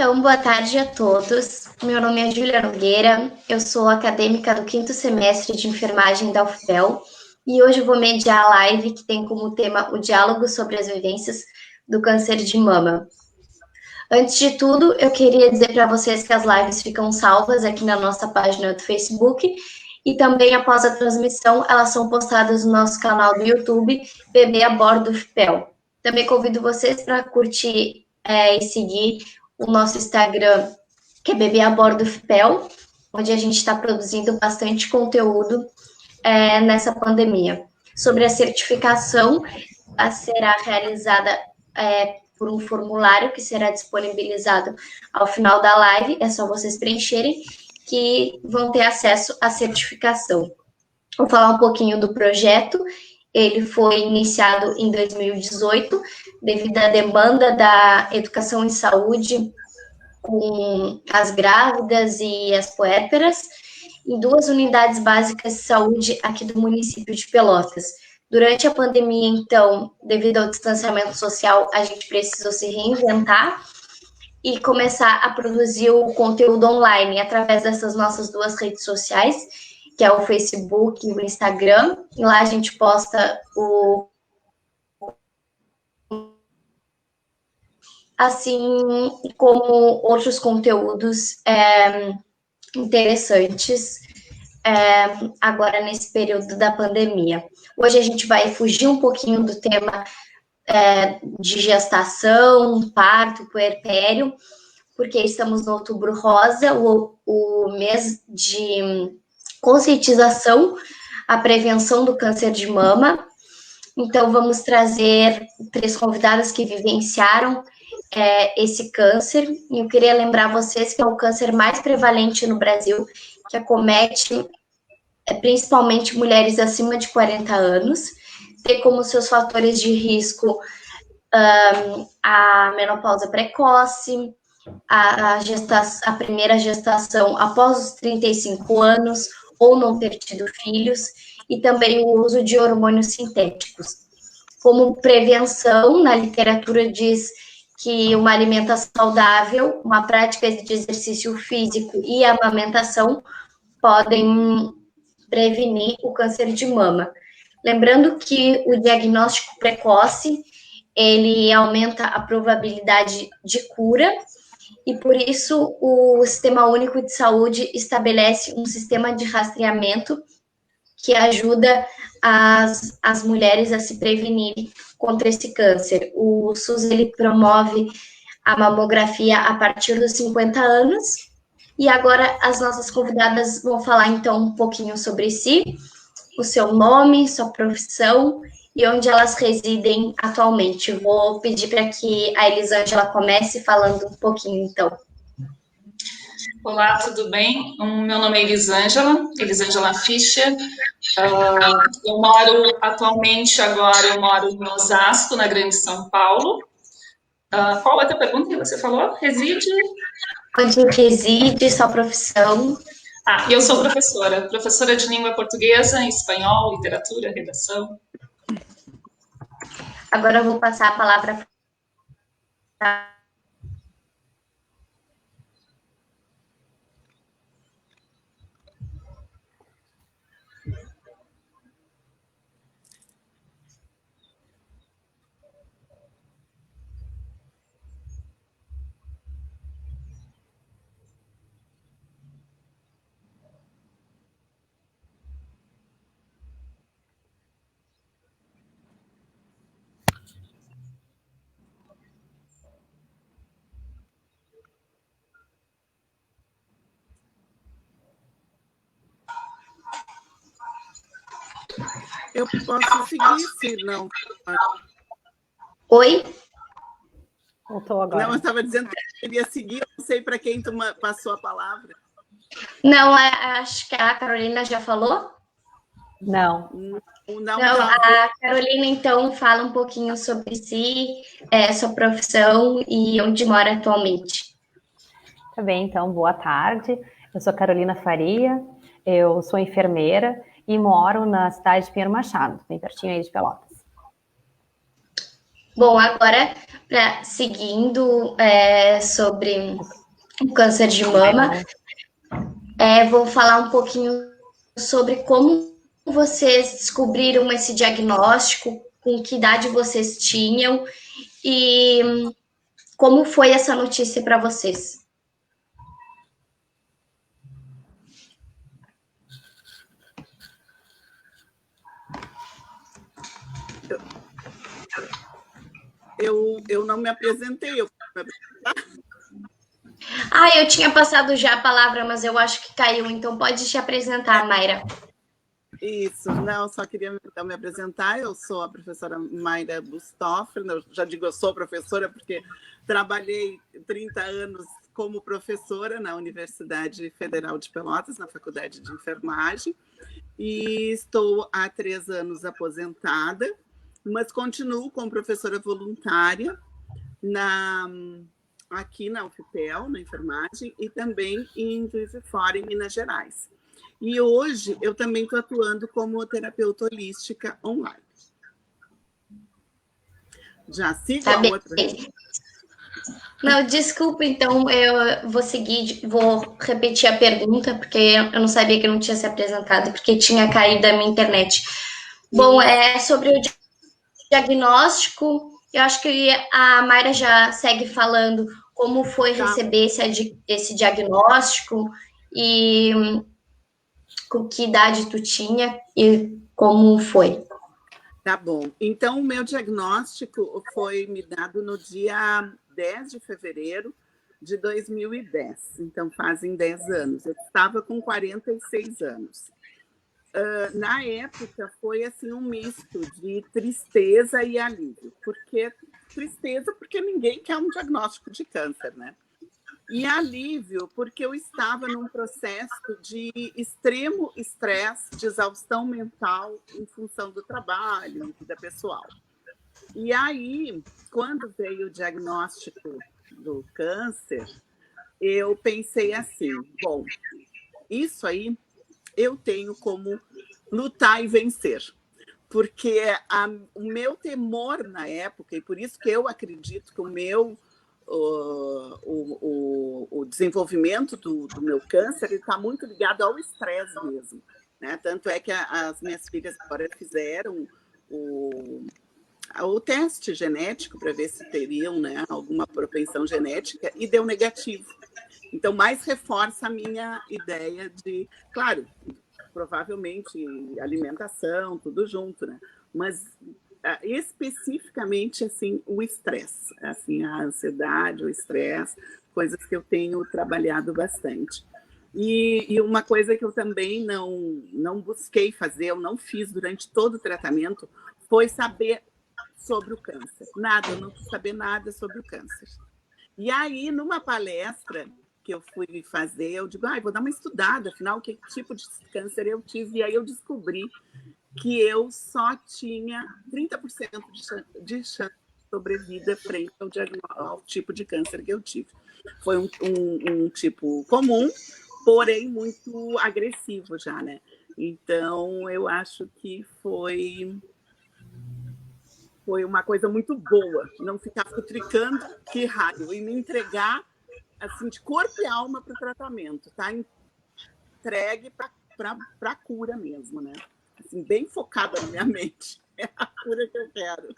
Então, boa tarde a todos. Meu nome é Júlia Nogueira, eu sou acadêmica do 5º semestre de enfermagem da UFPEL e hoje eu vou mediar a live que tem como tema o diálogo sobre as vivências do câncer de mama. Antes de tudo, eu queria dizer para vocês que as lives ficam salvas aqui na nossa página do Facebook e também após a transmissão elas são postadas no nosso canal do YouTube, Bebê a Bordo UFPEL. Também convido vocês para curtir e seguir o nosso Instagram, que é Bebê a Bordo UFPEL, onde a gente está produzindo bastante conteúdo nessa pandemia. Sobre a certificação, ela será realizada por um formulário que será disponibilizado ao final da live, é só vocês preencherem, que vão ter acesso à certificação. Vou falar um pouquinho do projeto. Ele foi iniciado em 2018, devido à demanda da educação em saúde com as grávidas e as puérperas, em 2 unidades básicas de saúde aqui do município de Pelotas. Durante a pandemia, então, devido ao distanciamento social, a gente precisou se reinventar e começar a produzir o conteúdo online através dessas nossas 2 redes sociais, que é o Facebook e o Instagram. E lá a gente posta assim como outros conteúdos interessantes agora nesse período da pandemia. Hoje a gente vai fugir um pouquinho do tema de gestação, parto, puerpério, porque estamos no Outubro Rosa, o mês de conscientização à prevenção do câncer de mama. Então, vamos trazer 3 convidadas que vivenciaram esse câncer. E eu queria lembrar vocês que é o câncer mais prevalente no Brasil, que acomete principalmente mulheres acima de 40 anos, tem como seus fatores de risco a menopausa precoce, a primeira gestação após os 35 anos, ou não ter tido filhos, e também o uso de hormônios sintéticos. Como prevenção, na literatura diz que uma alimentação saudável, uma prática de exercício físico e a amamentação podem prevenir o câncer de mama. Lembrando que o diagnóstico precoce, ele aumenta a probabilidade de cura e por isso o Sistema Único de Saúde estabelece um sistema de rastreamento que ajuda as mulheres a se prevenirem contra esse câncer. O SUS, ele promove a mamografia a partir dos 50 anos. E agora as nossas convidadas vão falar então um pouquinho sobre si, o seu nome, sua profissão e onde elas residem atualmente. Vou pedir para que a Elisângela comece falando um pouquinho então. Olá, tudo bem? Meu nome é Elisângela Fischer. Eu moro atualmente eu moro em Osasco, na Grande São Paulo. Qual outra pergunta que você falou? Reside? Onde reside, sua profissão? Eu sou professora de língua portuguesa, espanhol, literatura, redação. Agora eu vou passar a palavra para Eu posso seguir, se não. Oi? Voltou agora. Não, eu estava dizendo que eu queria seguir, eu não sei para quem tu passou a palavra. Não, acho que a Carolina já falou? Não. Não, a Carolina, então, fala um pouquinho sobre si, sua profissão e onde mora atualmente. Tá bem, então, boa tarde. Eu sou Carolina Faria, eu sou enfermeira e moro na cidade de Pinheiro Machado, bem pertinho aí de Pelotas. Bom, agora, seguindo sobre o câncer de mama, vou falar um pouquinho sobre como vocês descobriram esse diagnóstico, com que idade vocês tinham e como foi essa notícia para vocês. Eu não me apresentei. Eu tinha passado já a palavra, mas eu acho que caiu, então pode te apresentar, Mayra. Isso, não, só queria então me apresentar. Eu sou a professora Mayra Bustoffer. Eu já digo eu sou professora porque trabalhei 30 anos como professora na Universidade Federal de Pelotas, na Faculdade de Enfermagem, e estou há 3 anos aposentada, mas continuo como professora voluntária aqui na UFPEL, na enfermagem, e também em Juiz de Fora, em Minas Gerais. E hoje eu também estou atuando como terapeuta holística online. Já sigo a outra. Não, desculpa, então eu vou repetir a pergunta, porque eu não sabia que não tinha se apresentado, porque tinha caído a minha internet. Bom, sobre o diagnóstico, eu acho que a Mayra já segue falando como foi receber esse diagnóstico e com que idade tu tinha e como foi. Tá bom. Então, o meu diagnóstico foi me dado no dia 10 de fevereiro de 2010. Então, fazem 10 anos. Eu estava com 46 anos. Na época, foi assim um misto de tristeza e alívio. Tristeza porque ninguém quer um diagnóstico de câncer, né? E alívio, porque eu estava num processo de extremo estresse, de exaustão mental em função do trabalho e vida pessoal. E aí, quando veio o diagnóstico do câncer, eu pensei assim, bom, isso aí eu tenho como lutar e vencer. Porque o meu temor na época, e por isso que eu acredito que o desenvolvimento do meu câncer está muito ligado ao estresse mesmo, né? Tanto é que as minhas filhas agora fizeram o teste genético para ver se teriam, né, alguma propensão genética e deu negativo. Então, mais reforça a minha ideia de, claro, provavelmente alimentação, tudo junto, né? Mas especificamente assim o estresse, assim a ansiedade, o estresse, coisas que eu tenho trabalhado bastante. E uma coisa que eu também não busquei fazer, eu não fiz durante todo o tratamento, foi saber sobre o câncer. Nada, eu não quis saber nada sobre o câncer. E aí, numa palestra que eu fui fazer, eu digo, vou dar uma estudada, afinal, que tipo de câncer eu tive. E aí eu descobri que eu só tinha 30% de chance de sobrevida frente ao tipo de câncer que eu tive. Foi um tipo comum, porém muito agressivo já, né? Então, eu acho que foi uma coisa muito boa, não ficar futricando que raio, e me entregar assim, de corpo e alma para o tratamento, tá? Entregue para a cura mesmo, né? Assim, bem focada na minha mente. É a cura que eu quero.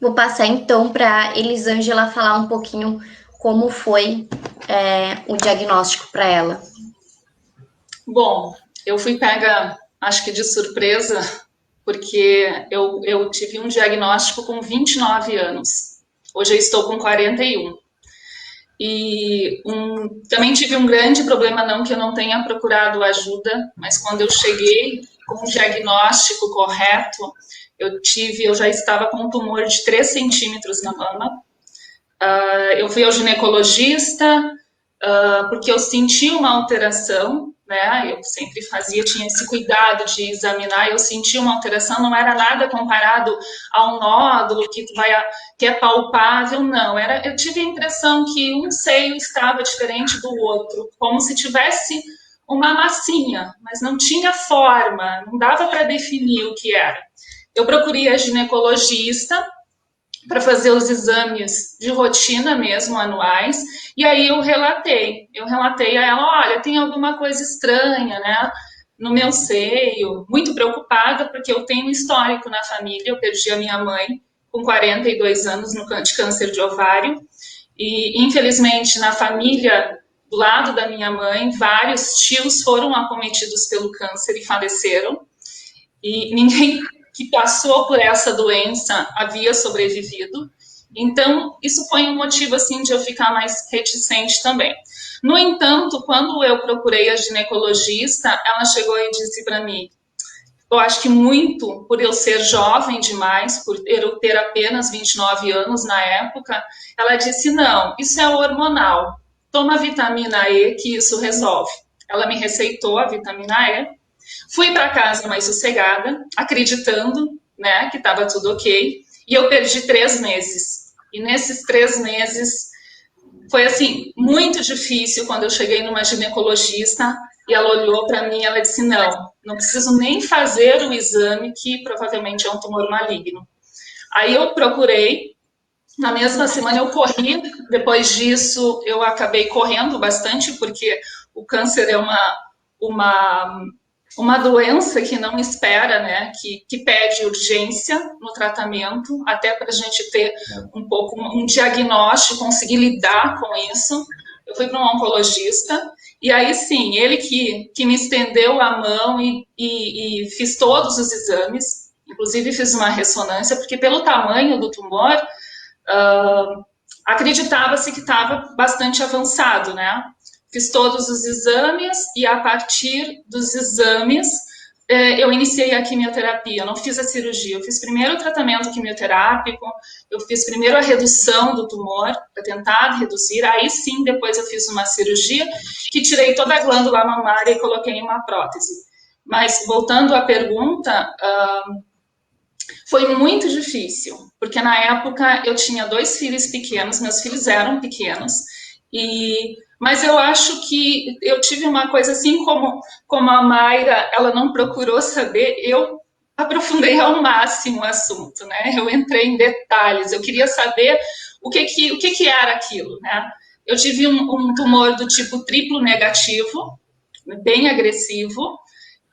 Vou passar, então, para a Elisângela falar um pouquinho como foi o diagnóstico para ela. Bom, eu fui pega, acho que de surpresa, porque eu tive um diagnóstico com 29 anos. Hoje eu estou com 41. E também tive um grande problema, não que eu não tenha procurado ajuda, mas quando eu cheguei com o diagnóstico correto, eu já estava com um tumor de 3 centímetros na mama. Eu fui ao ginecologista, porque eu senti uma alteração, né? Eu sempre tinha esse cuidado de examinar, eu senti uma alteração, não era nada comparado a um nódulo que é palpável, não. Eu tive a impressão que um seio estava diferente do outro, como se tivesse uma massinha, mas não tinha forma, não dava para definir o que era. eu procurei a ginecologista para fazer os exames de rotina mesmo, anuais, e aí eu relatei a ela, olha, tem alguma coisa estranha, né, no meu seio, muito preocupada, porque eu tenho um histórico na família, eu perdi a minha mãe com 42 anos de câncer de ovário, e infelizmente na família do lado da minha mãe, vários tios foram acometidos pelo câncer e faleceram, e ninguém que passou por essa doença havia sobrevivido. Então, isso foi um motivo assim de eu ficar mais reticente também. No entanto, quando eu procurei a ginecologista, ela chegou e disse para mim, eu acho que muito por eu ser jovem demais, por eu ter apenas 29 anos na época, ela disse, não, isso é hormonal, toma vitamina E que isso resolve. Ela me receitou a vitamina E, fui para casa mais sossegada, acreditando, né, que estava tudo ok, e eu perdi 3 meses. E nesses 3 meses foi assim muito difícil quando eu cheguei numa ginecologista e ela olhou para mim e ela disse não preciso nem fazer o exame que provavelmente é um tumor maligno. Aí eu procurei, na mesma semana eu corri, depois disso eu acabei correndo bastante porque o câncer é uma doença que não espera, né, que pede urgência no tratamento, até para a gente ter um pouco um diagnóstico, conseguir lidar com isso. Eu fui para um oncologista, e aí sim, ele que me estendeu a mão e fiz todos os exames, inclusive fiz uma ressonância, porque pelo tamanho do tumor, acreditava-se que estava bastante avançado, né? Fiz todos os exames e a partir dos exames eu iniciei a quimioterapia. Eu não fiz a cirurgia, eu fiz primeiro o tratamento quimioterápico, eu fiz primeiro a redução do tumor para tentar reduzir, aí sim depois eu fiz uma cirurgia que tirei toda a glândula mamária e coloquei em uma prótese. Mas voltando à pergunta, foi muito difícil, porque na época eu tinha 2 filhos pequenos, meus filhos eram pequenos, mas eu acho que eu tive uma coisa assim, como a Mayra, ela não procurou saber, eu aprofundei ao máximo o assunto, né? Eu entrei em detalhes, eu queria saber o que era aquilo, né? Eu tive um tumor do tipo triplo negativo, bem agressivo,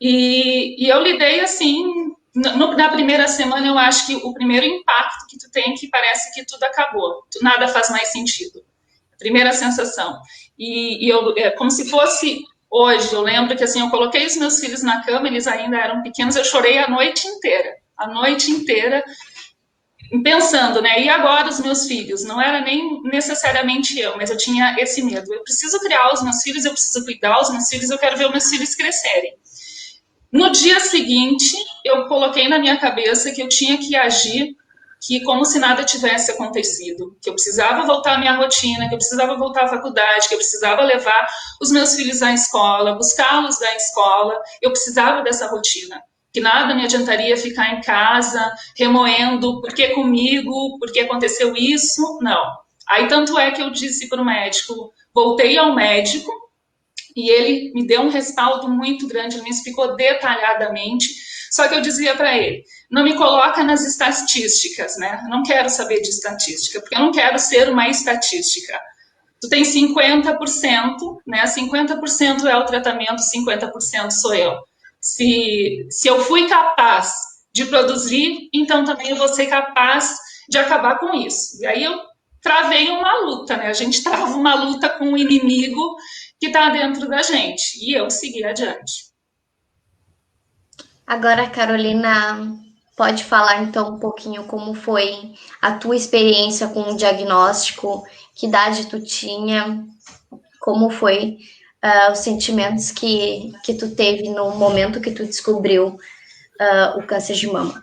e eu lidei assim, na primeira semana eu acho que o primeiro impacto que tu tem é que parece que tudo acabou, nada faz mais sentido. Primeira sensação. E eu, como se fosse hoje, eu lembro que assim, eu coloquei os meus filhos na cama, eles ainda eram pequenos, eu chorei a noite inteira, pensando, né, e agora os meus filhos? Não era nem necessariamente eu, mas eu tinha esse medo, eu preciso criar os meus filhos, eu preciso cuidar dos meus filhos, eu quero ver os meus filhos crescerem. No dia seguinte, eu coloquei na minha cabeça que eu tinha que agir que como se nada tivesse acontecido, que eu precisava voltar à minha rotina, que eu precisava voltar à faculdade, que eu precisava levar os meus filhos à escola, buscá-los da escola, eu precisava dessa rotina, que nada me adiantaria ficar em casa, remoendo, por que comigo, por que aconteceu isso, não. Aí tanto é que eu disse para o médico, voltei ao médico, e ele me deu um respaldo muito grande, ele me explicou detalhadamente, só que eu dizia para ele, não me coloca nas estatísticas, né? Não quero saber de estatística, porque eu não quero ser uma estatística. Tu tem 50%, né? 50% é o tratamento, 50% sou eu. Se eu fui capaz de produzir, então também eu vou ser capaz de acabar com isso. E aí eu travei uma luta, né? A gente trava uma luta com um inimigo que está dentro da gente. E eu segui adiante. Agora, a Carolina pode falar então um pouquinho como foi a tua experiência com o diagnóstico, que idade tu tinha, como foi os sentimentos que tu teve no momento que tu descobriu o câncer de mama.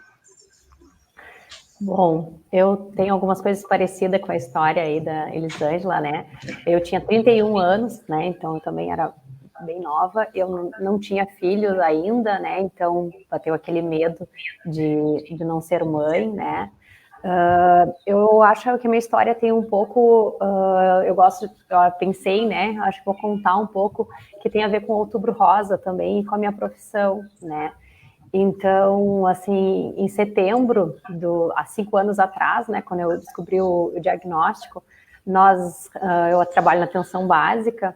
Bom, eu tenho algumas coisas parecidas com a história aí da Elisângela, né? Eu tinha 31 anos, né? Então eu também era bem nova. Eu não tinha filhos ainda, né? Então bateu aquele medo de não ser mãe, né? Eu acho que a minha história tem um pouco, eu pensei, né? Acho que vou contar um pouco que tem a ver com o Outubro Rosa também e com a minha profissão, né? Então, assim, em setembro, há 5 anos atrás, né, quando eu descobri o diagnóstico, eu trabalho na atenção básica,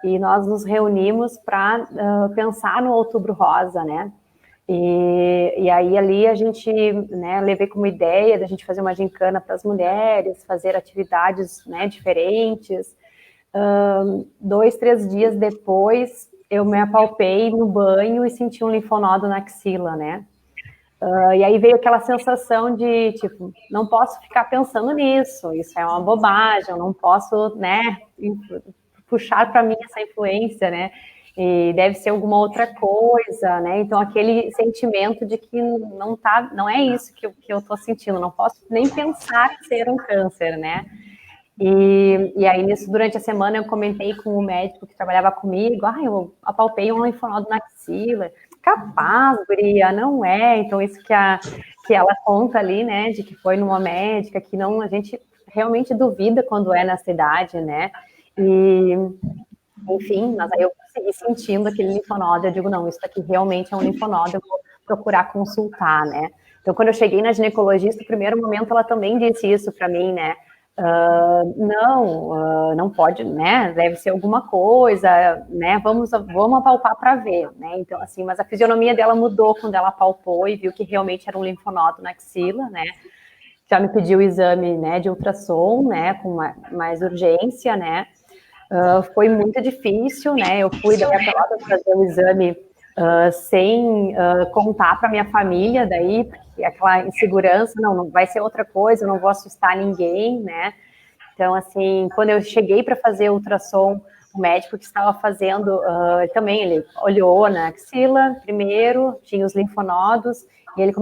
e nós nos reunimos para pensar no Outubro Rosa, né? E aí ali a gente, né, levei como ideia da gente fazer uma gincana para as mulheres, fazer atividades, né, diferentes. 2, 3 dias depois, eu me apalpei no banho e senti um linfonodo na axila, né? E aí veio aquela sensação de, tipo, não posso ficar pensando nisso, isso é uma bobagem, eu não posso, né, puxar para mim essa influência, né? E deve ser alguma outra coisa, né? Então aquele sentimento de que não é isso que eu estou sentindo, não posso nem pensar em ser um câncer, né? E aí, nisso, durante a semana, eu comentei com o médico que trabalhava comigo, eu apalpei um linfonodo na axila. Capaz, guria, não é. Então, isso que ela conta ali, né, de que foi numa médica, que não, a gente realmente duvida quando é nessa idade, né? E, enfim, mas aí eu consegui sentindo aquele linfonodo, eu digo, não, isso aqui realmente é um linfonodo, eu vou procurar consultar, né? Então, quando eu cheguei na ginecologista, no primeiro momento, ela também disse isso para mim, né? Não pode, né? Deve ser alguma coisa, né? Vamos apalpar para ver, né? Então, assim, mas a fisionomia dela mudou quando ela apalpou e viu que realmente era um linfonodo na axila, né? Já me pediu o exame, né, de ultrassom, né, com mais urgência, né? Foi muito difícil, né? Eu fui daí a Pelotas fazer o exame sem contar para minha família, daí, porque aquela insegurança, não vai ser outra coisa, eu não vou assustar ninguém, né? Então, assim, quando eu cheguei para fazer o ultrassom, o médico que estava fazendo, também ele olhou na axila primeiro, tinha os linfonodos, e ele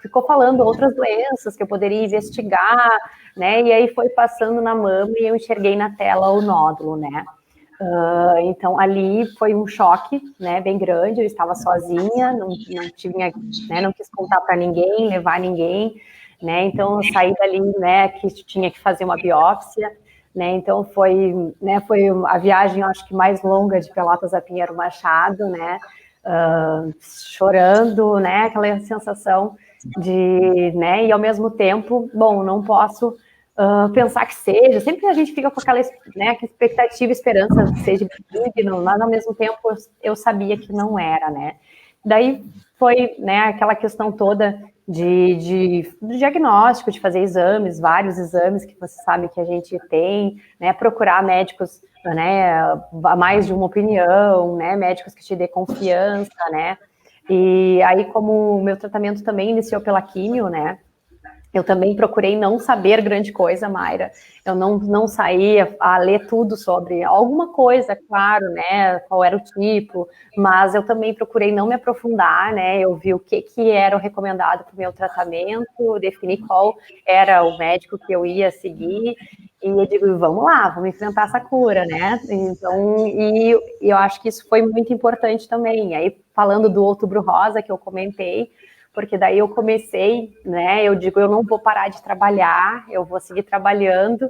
ficou falando outras doenças que eu poderia investigar, né? E aí foi passando na mama e eu enxerguei na tela o nódulo, né? Então, ali foi um choque, né, bem grande, eu estava sozinha, não tinha, né, não quis contar para ninguém, levar ninguém, né, então eu saí dali, né, que tinha que fazer uma biópsia, né, então foi a viagem, eu acho que mais longa de Pelotas a Pinheiro Machado, né, chorando, né, aquela sensação de, né, e ao mesmo tempo, bom, não posso pensar que seja, sempre a gente fica com aquela, né, expectativa, esperança que seja benigno, mas ao mesmo tempo eu sabia que não era, né. Daí foi, né, aquela questão toda do diagnóstico, de fazer exames, vários exames que você sabe que a gente tem, né, procurar médicos, né, mais de uma opinião, né, médicos que te dê confiança, né, e aí como o meu tratamento também iniciou pela químio, né, eu também procurei não saber grande coisa, Mayra. Eu não saía a ler tudo sobre alguma coisa, claro, né? Qual era o tipo, mas eu também procurei não me aprofundar, né? Eu vi o que era o recomendado para o meu tratamento, defini qual era o médico que eu ia seguir, e eu digo, vamos lá, vamos enfrentar essa cura, né? Então, e eu acho que isso foi muito importante também. Aí, falando do Outubro Rosa, que eu comentei, porque daí eu comecei, né, eu digo, eu não vou parar de trabalhar, eu vou seguir trabalhando,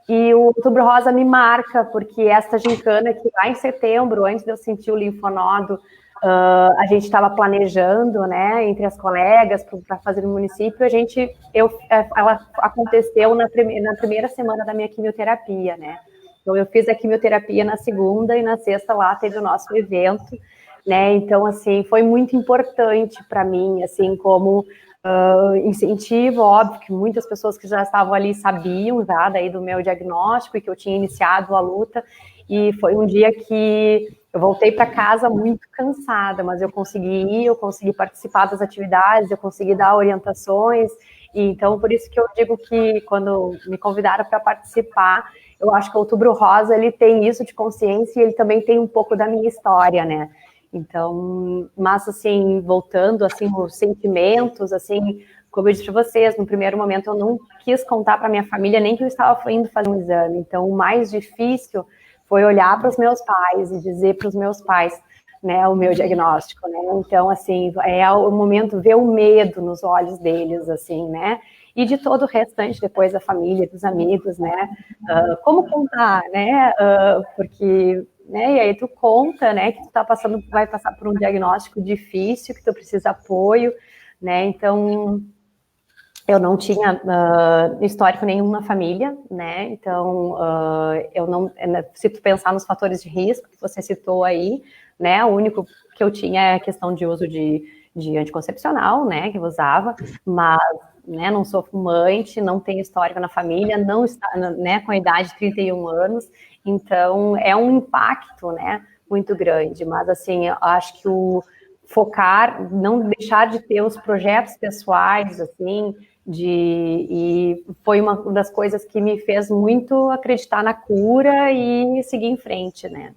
e o Outubro Rosa me marca, porque essa gincana que lá em setembro, antes de eu sentir o linfonodo, a gente estava planejando, né, entre as colegas, para fazer no município, ela aconteceu na primeira semana da minha quimioterapia, né, então eu fiz a quimioterapia na segunda, e na sexta lá teve o nosso evento, né? Então, assim, foi muito importante para mim, assim, como incentivo, óbvio que muitas pessoas que já estavam ali sabiam já daí do meu diagnóstico e que eu tinha iniciado a luta, e foi um dia que eu voltei para casa muito cansada, mas eu consegui ir, eu consegui participar das atividades, eu consegui dar orientações, e então por isso que eu digo que quando me convidaram para participar, eu acho que o Outubro Rosa, ele tem isso de consciência e ele também tem um pouco da minha história, né? Então, mas assim, voltando assim, os sentimentos, assim, como eu disse para vocês, no primeiro momento eu não quis contar para minha família nem que eu estava indo fazer um exame. Então, o mais difícil foi olhar para os meus pais e dizer para os meus pais, né, o meu diagnóstico, né? Então, assim, é o momento ver o medo nos olhos deles, assim, né? E de todo o restante, depois da família, dos amigos, né? Como contar, né? Porque né? E aí tu conta, né, que tu vai passar por um diagnóstico difícil, que tu precisa de apoio, né? Então, eu não tinha histórico nenhum na família, né? Então, eu não, se tu pensar nos fatores de risco que você citou aí, né? O único que eu tinha é a questão de uso de anticoncepcional, né? Que eu usava, mas, né? Não sou fumante, não tenho histórico na família, não está, né? Com a idade de 31 anos, então é um impacto, né? Muito grande, mas assim, eu acho que focar, não deixar de ter os projetos pessoais, assim, e foi uma das coisas que me fez muito acreditar na cura e seguir em frente, né?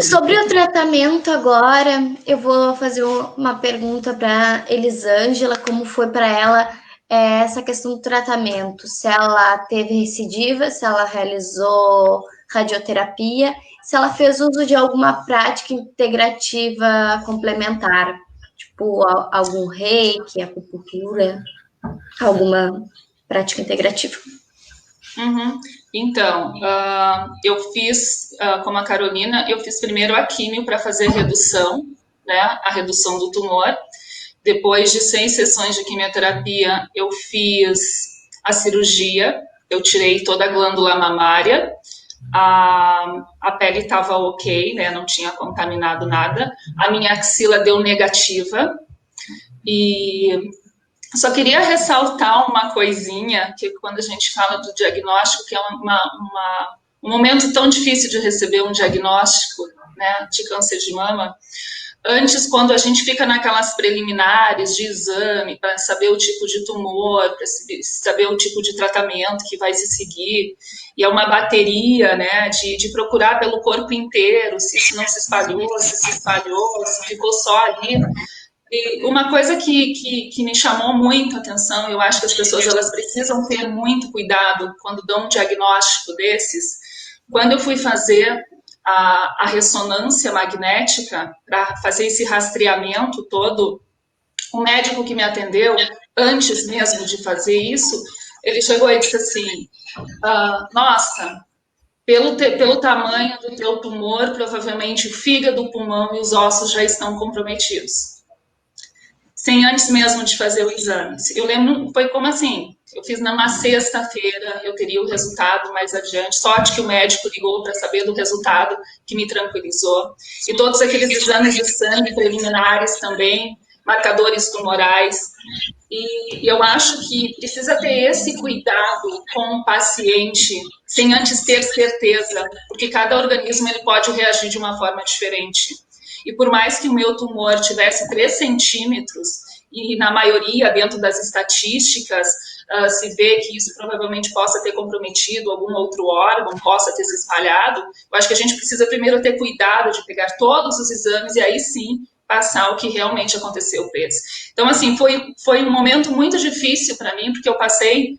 Sobre o tratamento agora, eu vou fazer uma pergunta para Elisângela, como foi para ela essa questão do tratamento, se ela teve recidiva, se ela realizou radioterapia, se ela fez uso de alguma prática integrativa complementar, tipo algum reiki, acupuntura, alguma prática integrativa. Uhum. Então, eu fiz, como a Carolina, eu fiz primeiro a químio para fazer redução, né, a redução do tumor. Depois de 6 sessões de quimioterapia, eu fiz a cirurgia, eu tirei toda a glândula mamária, a pele estava ok, né, não tinha contaminado nada, a minha axila deu negativa, e só queria ressaltar uma coisinha, que quando a gente fala do diagnóstico, que é um momento tão difícil de receber um diagnóstico, né, de câncer de mama. Antes, quando a gente fica naquelas preliminares de exame, para saber o tipo de tumor, para saber o tipo de tratamento que vai se seguir, e é uma bateria, né, de procurar pelo corpo inteiro, se isso não se espalhou, se ficou só ali. E uma coisa que me chamou muito a atenção, eu acho que as pessoas elas precisam ter muito cuidado quando dão um diagnóstico desses. Quando eu fui fazer a ressonância magnética, para fazer esse rastreamento todo, o médico que me atendeu, antes mesmo de fazer isso, ele chegou e disse assim, nossa, pelo tamanho do teu tumor, provavelmente o fígado, o pulmão e os ossos já estão comprometidos. Sem antes mesmo de fazer o exame. Eu lembro, foi como assim, eu fiz numa sexta-feira, eu teria o resultado mais adiante, sorte que o médico ligou para saber do resultado, que me tranquilizou. E todos aqueles exames de sangue preliminares também, marcadores tumorais. E eu acho que precisa ter esse cuidado com o paciente, sem antes ter certeza, porque cada organismo ele pode reagir de uma forma diferente. E por mais que o meu tumor tivesse 3 centímetros, e na maioria, dentro das estatísticas, se vê que isso provavelmente possa ter comprometido algum outro órgão, possa ter se espalhado, eu acho que a gente precisa primeiro ter cuidado de pegar todos os exames e aí sim passar o que realmente aconteceu com eles. Então, assim, foi um momento muito difícil para mim, porque eu passei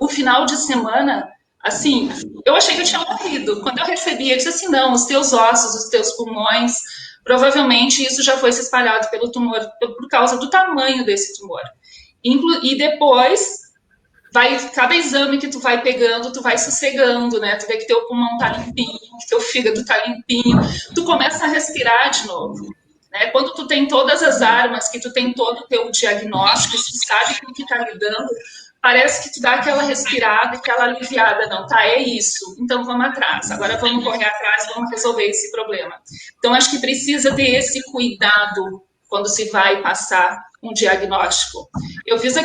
o final de semana. Assim, eu achei que eu tinha morrido. Quando eu recebi, eu disse assim, não, os teus ossos, os teus pulmões, provavelmente isso já foi se espalhado pelo tumor, por causa do tamanho desse tumor. E depois, cada exame que tu vai pegando, tu vai sossegando, né? Tu vê que teu pulmão tá limpinho, que teu fígado tá limpinho, tu começa a respirar de novo. Né? Quando tu tem todas as armas, que tu tem todo o teu diagnóstico, tu sabe com o que tá lidando, parece que tu dá aquela respirada, aquela aliviada, não, tá, é isso, então vamos atrás, agora vamos correr atrás, vamos resolver esse problema. Então, acho que precisa ter esse cuidado quando se vai passar um diagnóstico. Eu fiz a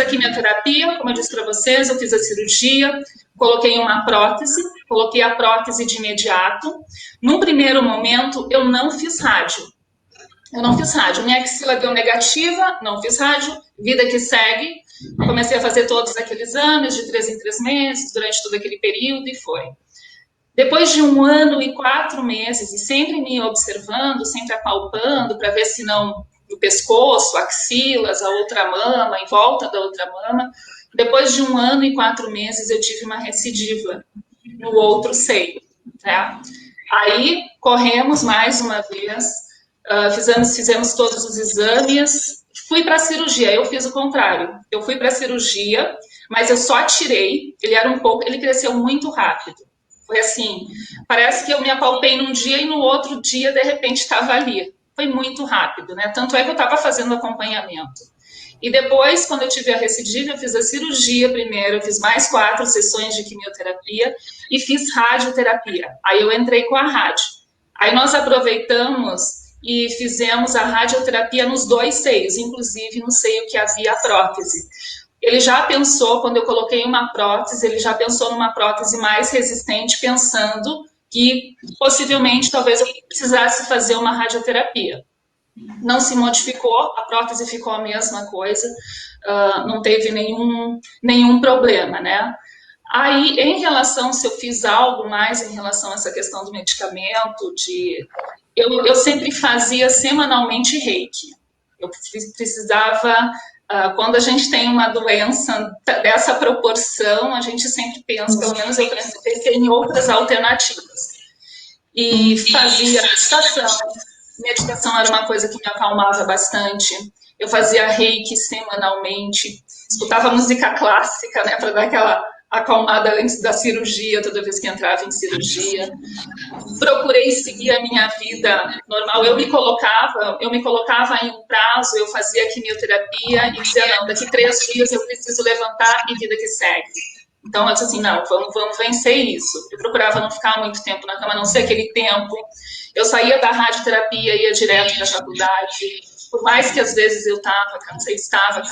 quimioterapia, como eu disse para vocês, eu fiz a cirurgia, coloquei uma prótese, coloquei a prótese de imediato. Num primeiro momento, eu não fiz rádio. Minha axila deu negativa, não fiz rádio, vida que segue. Comecei a fazer todos aqueles exames de 3 em 3 meses, durante todo aquele período, e foi. Depois de 1 ano e 4 meses, e sempre me observando, sempre apalpando, para ver se não o pescoço, axilas, a outra mama, em volta da outra mama, depois de 1 ano e 4 meses, eu tive uma recidiva no outro seio. Né? Aí, corremos mais uma vez, fizemos todos os exames, fui para a cirurgia. Eu fiz o contrário, eu fui para a cirurgia, mas eu só tirei, ele cresceu muito rápido. Foi assim, parece que eu me apalpei num dia e no outro dia, de repente, estava ali. Foi muito rápido, né? Tanto é que eu estava fazendo acompanhamento. E depois, quando eu tive a recidiva, eu fiz a cirurgia primeiro, eu fiz mais 4 sessões de quimioterapia e fiz radioterapia. Aí eu entrei com a rádio. Aí nós aproveitamos e fizemos a radioterapia nos 2 seios, inclusive no seio que havia a prótese. Ele já pensou, quando eu coloquei uma prótese, ele já pensou numa prótese mais resistente, pensando que possivelmente talvez eu precisasse fazer uma radioterapia. Não se modificou, a prótese ficou a mesma coisa, não teve nenhum problema, né? Aí, em relação, se eu fiz algo mais em relação a essa questão do medicamento, eu sempre fazia semanalmente reiki. Eu precisava, quando a gente tem uma doença dessa proporção, a gente sempre pensa, pelo menos eu pensei em outras alternativas. E fazia meditação era uma coisa que me acalmava bastante. Eu fazia reiki semanalmente, escutava música clássica, né, para dar aquela acalmada antes da cirurgia, toda vez que entrava em cirurgia. Procurei seguir a minha vida normal. Eu me colocava em um prazo, eu fazia quimioterapia e dizia, não, daqui 3 dias eu preciso levantar e vida que segue. Então, eu disse assim, não, vamos vencer isso. Eu procurava não ficar muito tempo na cama, a não ser aquele tempo. Eu saía da radioterapia, ia direto para a faculdade, por mais que às vezes eu estava cansada.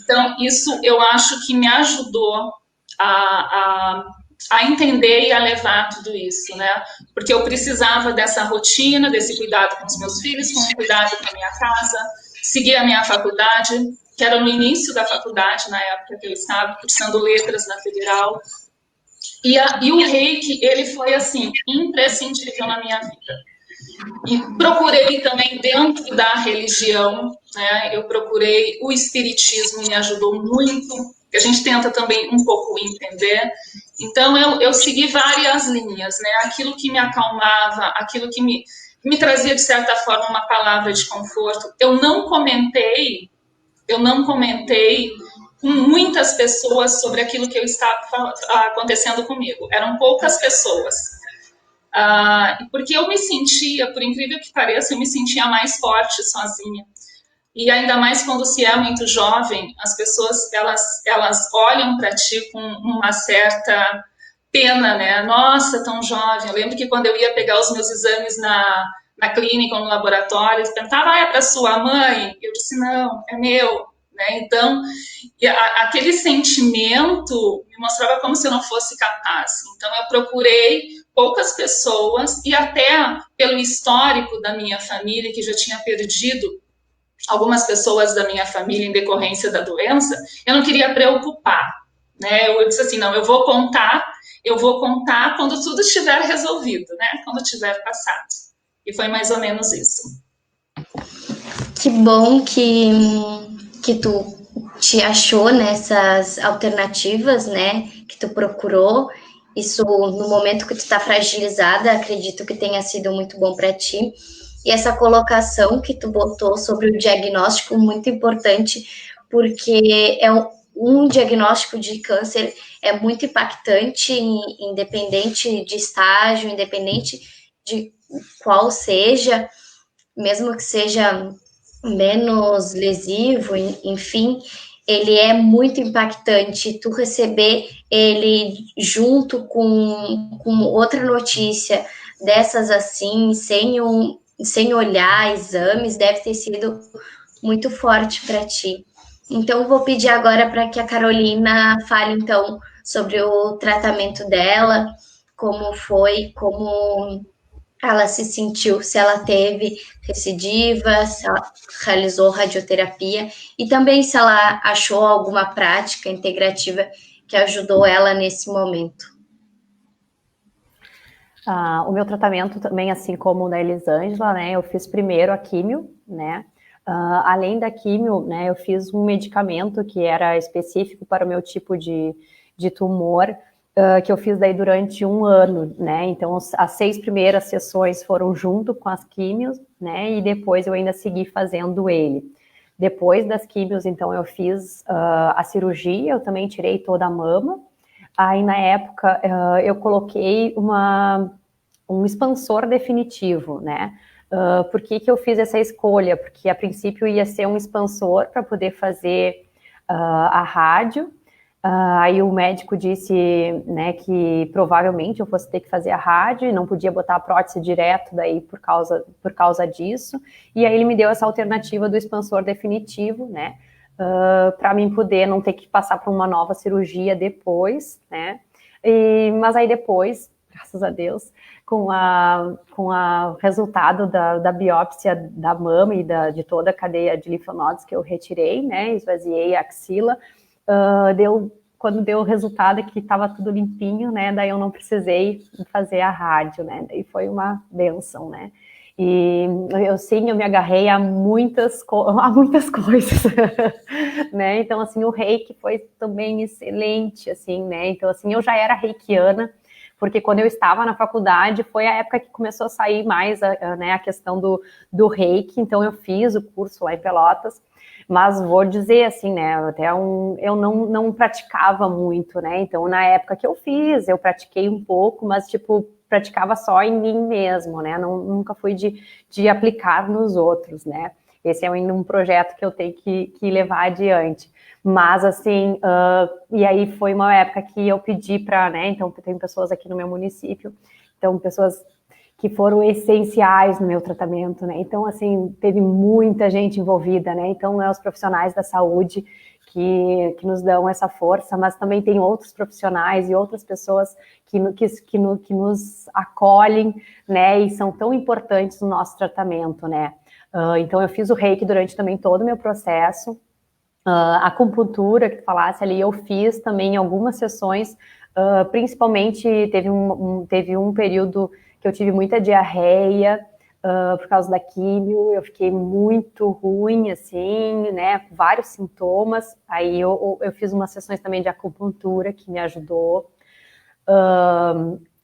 Então, isso eu acho que me ajudou a entender e a levar tudo isso, né? Porque eu precisava dessa rotina, desse cuidado com os meus filhos, com o cuidado com a minha casa, seguir a minha faculdade, que era no início da faculdade, na época que eu estava cursando letras na Federal. E o reiki, ele foi, assim, imprescindível na minha vida. E procurei também dentro da religião, né? Eu procurei o espiritismo, me ajudou muito, que a gente tenta também um pouco entender. Então, eu segui várias linhas, né? Aquilo que me acalmava, aquilo que me trazia, de certa forma, uma palavra de conforto. Eu não comentei com muitas pessoas sobre aquilo que eu estava acontecendo comigo. Eram poucas pessoas. Porque eu me sentia, por incrível que pareça, eu me sentia mais forte sozinha. E ainda mais quando se é muito jovem, as pessoas, elas olham para ti com uma certa pena, né? Nossa, tão jovem. Eu lembro que quando eu ia pegar os meus exames na clínica ou no laboratório, eles perguntavam, é para sua mãe? Eu disse, não, é meu. Né? Então, aquele sentimento me mostrava como se eu não fosse capaz. Então, eu procurei poucas pessoas, e até pelo histórico da minha família, que já tinha perdido algumas pessoas da minha família em decorrência da doença, eu não queria preocupar. Né? Eu disse assim, não, eu vou contar quando tudo estiver resolvido, né? Quando tiver passado. E foi mais ou menos isso. Que bom que tu te achou nessas alternativas, né, que tu procurou. Isso, no momento que tu tá fragilizada, acredito que tenha sido muito bom para ti. E essa colocação que tu botou sobre o diagnóstico, muito importante, porque é um diagnóstico de câncer é muito impactante, independente de estágio, independente de qual seja, mesmo que seja menos lesivo, enfim, ele é muito impactante. Tu receber ele junto com outra notícia dessas assim, sem olhar exames, deve ter sido muito forte para ti. Então, vou pedir agora para que a Carolina fale, então, sobre o tratamento dela, como foi, como ela se sentiu, se ela teve recidiva, se ela realizou radioterapia e também se ela achou alguma prática integrativa que ajudou ela nesse momento. O meu tratamento também, assim como o da Elisângela, né, eu fiz primeiro a químio, né, além da químio, né, eu fiz um medicamento que era específico para o meu tipo de tumor, que eu fiz daí durante 1 ano, né, então as 6 primeiras sessões foram junto com as químios, né, e depois eu ainda segui fazendo ele. Depois das químios, então, eu fiz a cirurgia, eu também tirei toda a mama, Aí, na época, eu coloquei um expansor definitivo, né? Por que eu fiz essa escolha? Porque, a princípio, ia ser um expansor para poder fazer a rádio. Aí o médico disse, né, que provavelmente eu fosse ter que fazer a rádio e não podia botar a prótese direto daí por causa disso. E aí ele me deu essa alternativa do expansor definitivo, né? Para mim poder não ter que passar por uma nova cirurgia depois, né? Mas aí depois, graças a Deus, com o resultado da biópsia da mama e de toda a cadeia de linfonodos que eu retirei, né? Esvaziei a axila, quando deu o resultado que estava tudo limpinho, né? Daí eu não precisei fazer a rádio, né? Daí foi uma bênção, né? E eu me agarrei a muitas coisas, né? Então, assim, o reiki foi também excelente, assim, né? Então, assim, eu já era reikiana, porque quando eu estava na faculdade, foi a época que começou a sair mais né, a questão do reiki, então eu fiz o curso lá em Pelotas, mas vou dizer assim, né, eu não praticava muito, né? Então, na época que eu fiz, eu pratiquei um pouco, mas, tipo, praticava só em mim mesmo, né? Nunca fui de aplicar nos outros, né? Esse é ainda um projeto que eu tenho que levar adiante. Mas, assim, e aí foi uma época que eu pedi para, né? Então, tem pessoas aqui no meu município, então, pessoas que foram essenciais no meu tratamento, né? Então, assim, teve muita gente envolvida, né? Então, os profissionais da saúde que nos dão essa força, mas também tem outros profissionais e outras pessoas que nos acolhem, né? E são tão importantes no nosso tratamento, né? Então, eu fiz o reiki durante também todo o meu processo. A acupuntura, que tu falasse ali, eu fiz também algumas sessões, principalmente teve um período que eu tive muita diarreia, por causa da químio, eu fiquei muito ruim, assim, né, com vários sintomas, aí eu fiz umas sessões também de acupuntura, que me ajudou.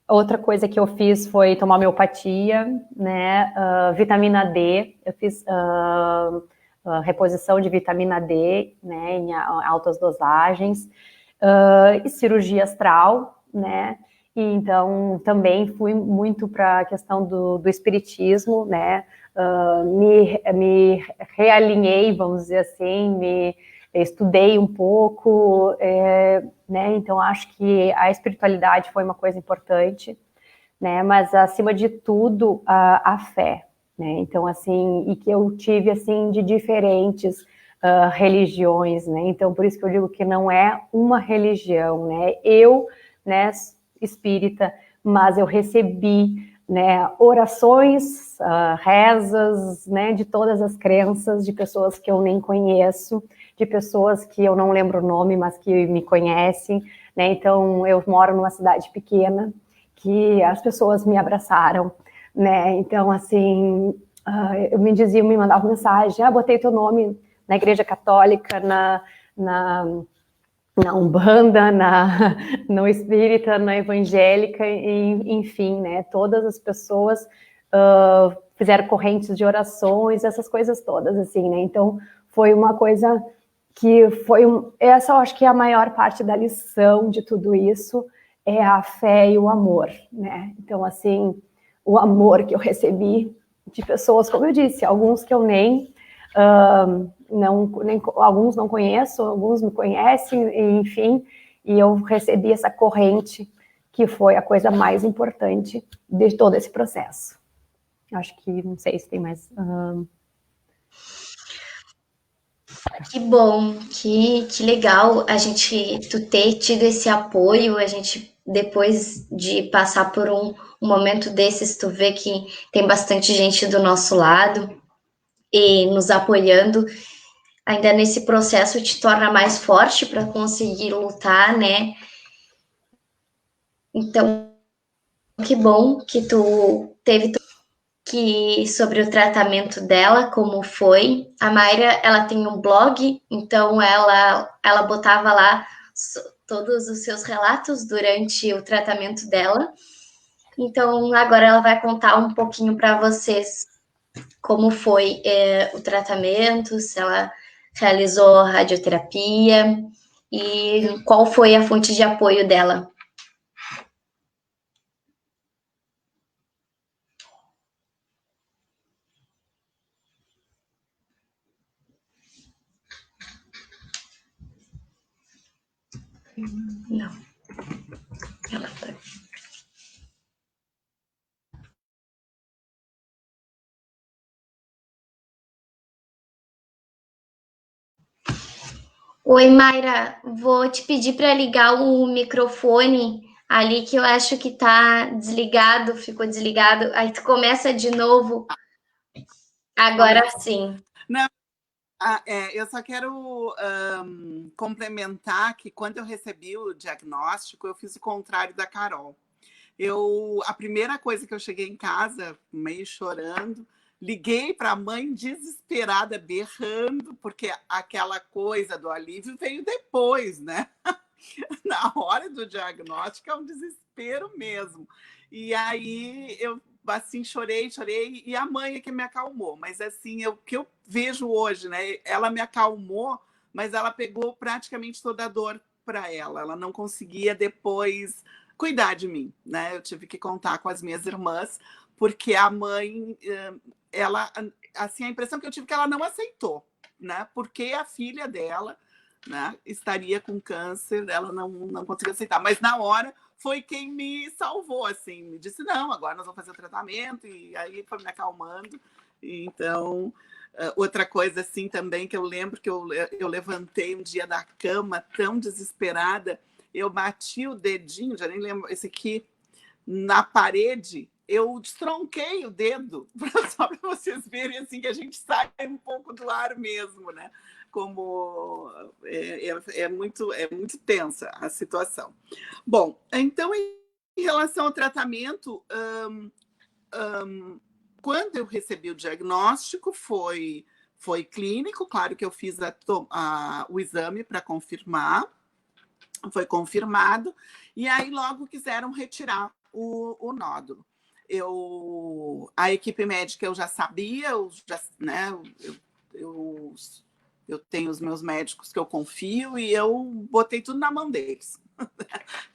Outra coisa que eu fiz foi tomar homeopatia, né, vitamina D, eu fiz reposição de vitamina D, né, em altas dosagens, e cirurgia astral, né, e então também fui muito para a questão do espiritismo, né, me realinhei, vamos dizer assim, estudei um pouco, né, então acho que a espiritualidade foi uma coisa importante, né, mas acima de tudo a fé, né, então assim, e que eu tive assim de diferentes religiões, né, então por isso que eu digo que não é uma religião, né, né, espírita, mas eu recebi, né, orações, rezas, né, de todas as crenças, de pessoas que eu nem conheço, de pessoas que eu não lembro o nome, mas que me conhecem, né, então eu moro numa cidade pequena, que as pessoas me abraçaram, né, então assim, me mandavam mensagem, botei teu nome na igreja católica, na Umbanda, no espírita, na evangélica, enfim, né, todas as pessoas fizeram correntes de orações, essas coisas todas, assim, né, então foi uma coisa que essa eu acho que é a maior parte da lição de tudo isso, é a fé e o amor, né, então assim, o amor que eu recebi de pessoas, como eu disse, alguns que eu nem alguns não conheço, alguns me conhecem, enfim, e eu recebi essa corrente que foi a coisa mais importante de todo esse processo. Acho que, não sei se tem mais... Que bom, que legal tu ter tido esse apoio, a gente, depois de passar por um momento desses, tu vê que tem bastante gente do nosso lado e nos apoiando, ainda nesse processo te torna mais forte para conseguir lutar, né? Então, que bom que tu teve que sobre o tratamento dela, como foi. A Mayra, ela tem um blog, então ela botava lá todos os seus relatos durante o tratamento dela. Então, agora ela vai contar um pouquinho para vocês como foi o tratamento, se ela realizou radioterapia e qual foi a fonte de apoio dela? Não. Ela tá... Oi, Mayra, vou te pedir para ligar o microfone ali que eu acho que tá desligado, ficou desligado. Aí tu começa de novo. Agora sim. Não, eu só quero complementar que quando eu recebi o diagnóstico, eu fiz o contrário da Carol. A primeira coisa que eu cheguei em casa, meio chorando, liguei para a mãe desesperada, berrando, porque aquela coisa do alívio veio depois, né? Na hora do diagnóstico é um desespero mesmo. E aí eu assim chorei, e a mãe é que me acalmou. Mas assim, o que eu vejo hoje, né? Ela me acalmou, mas ela pegou praticamente toda a dor para ela. Ela não conseguia depois cuidar de mim, né? Eu tive que contar com as minhas irmãs, porque a mãe, ela, assim, a impressão que eu tive é que ela não aceitou, né? Porque a filha dela, né, estaria com câncer, ela não conseguiu aceitar. Mas na hora foi quem me salvou, assim, me disse, não, agora nós vamos fazer o tratamento, e aí foi me acalmando. Então, outra coisa assim também que eu lembro que eu levantei um dia da cama tão desesperada, eu bati o dedinho, já nem lembro, esse aqui, na parede, eu destronquei o dedo, só para vocês verem assim, que a gente sai um pouco do ar mesmo, né? Como é muito tensa a situação. Bom, então, em relação ao tratamento, quando eu recebi o diagnóstico, foi clínico, claro que eu fiz o exame para confirmar, foi confirmado, e aí logo quiseram retirar o nódulo. A equipe médica eu já sabia, eu tenho os meus médicos que eu confio e eu botei tudo na mão deles.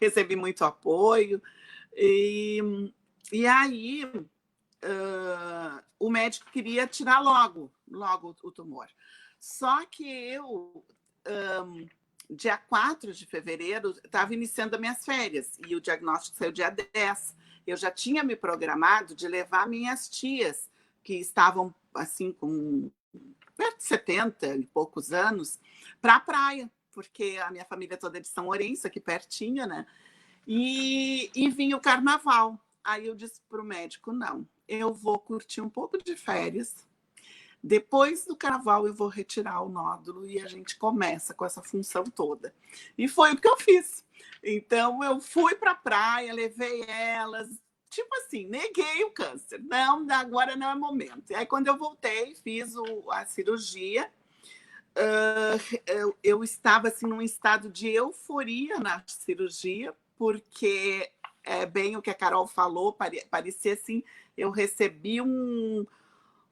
Recebi muito apoio. E aí o médico queria tirar logo o tumor. Só que eu, dia 4 de fevereiro, estava iniciando as minhas férias e o diagnóstico saiu dia 10. Eu já tinha me programado de levar minhas tias, que estavam assim com perto de 70 e poucos anos, para a praia, porque a minha família toda é de São Lourenço, aqui pertinho, né? E vinha o carnaval. Aí eu disse para o médico, não, eu vou curtir um pouco de férias, depois do carnaval eu vou retirar o nódulo e a gente começa com essa função toda. E foi o que eu fiz. Então eu fui para a praia, levei elas, tipo assim, neguei o câncer. Não, agora não é momento. E aí quando eu voltei, fiz a cirurgia, eu estava assim num estado de euforia na cirurgia, porque é bem o que a Carol falou, parecia assim, eu recebi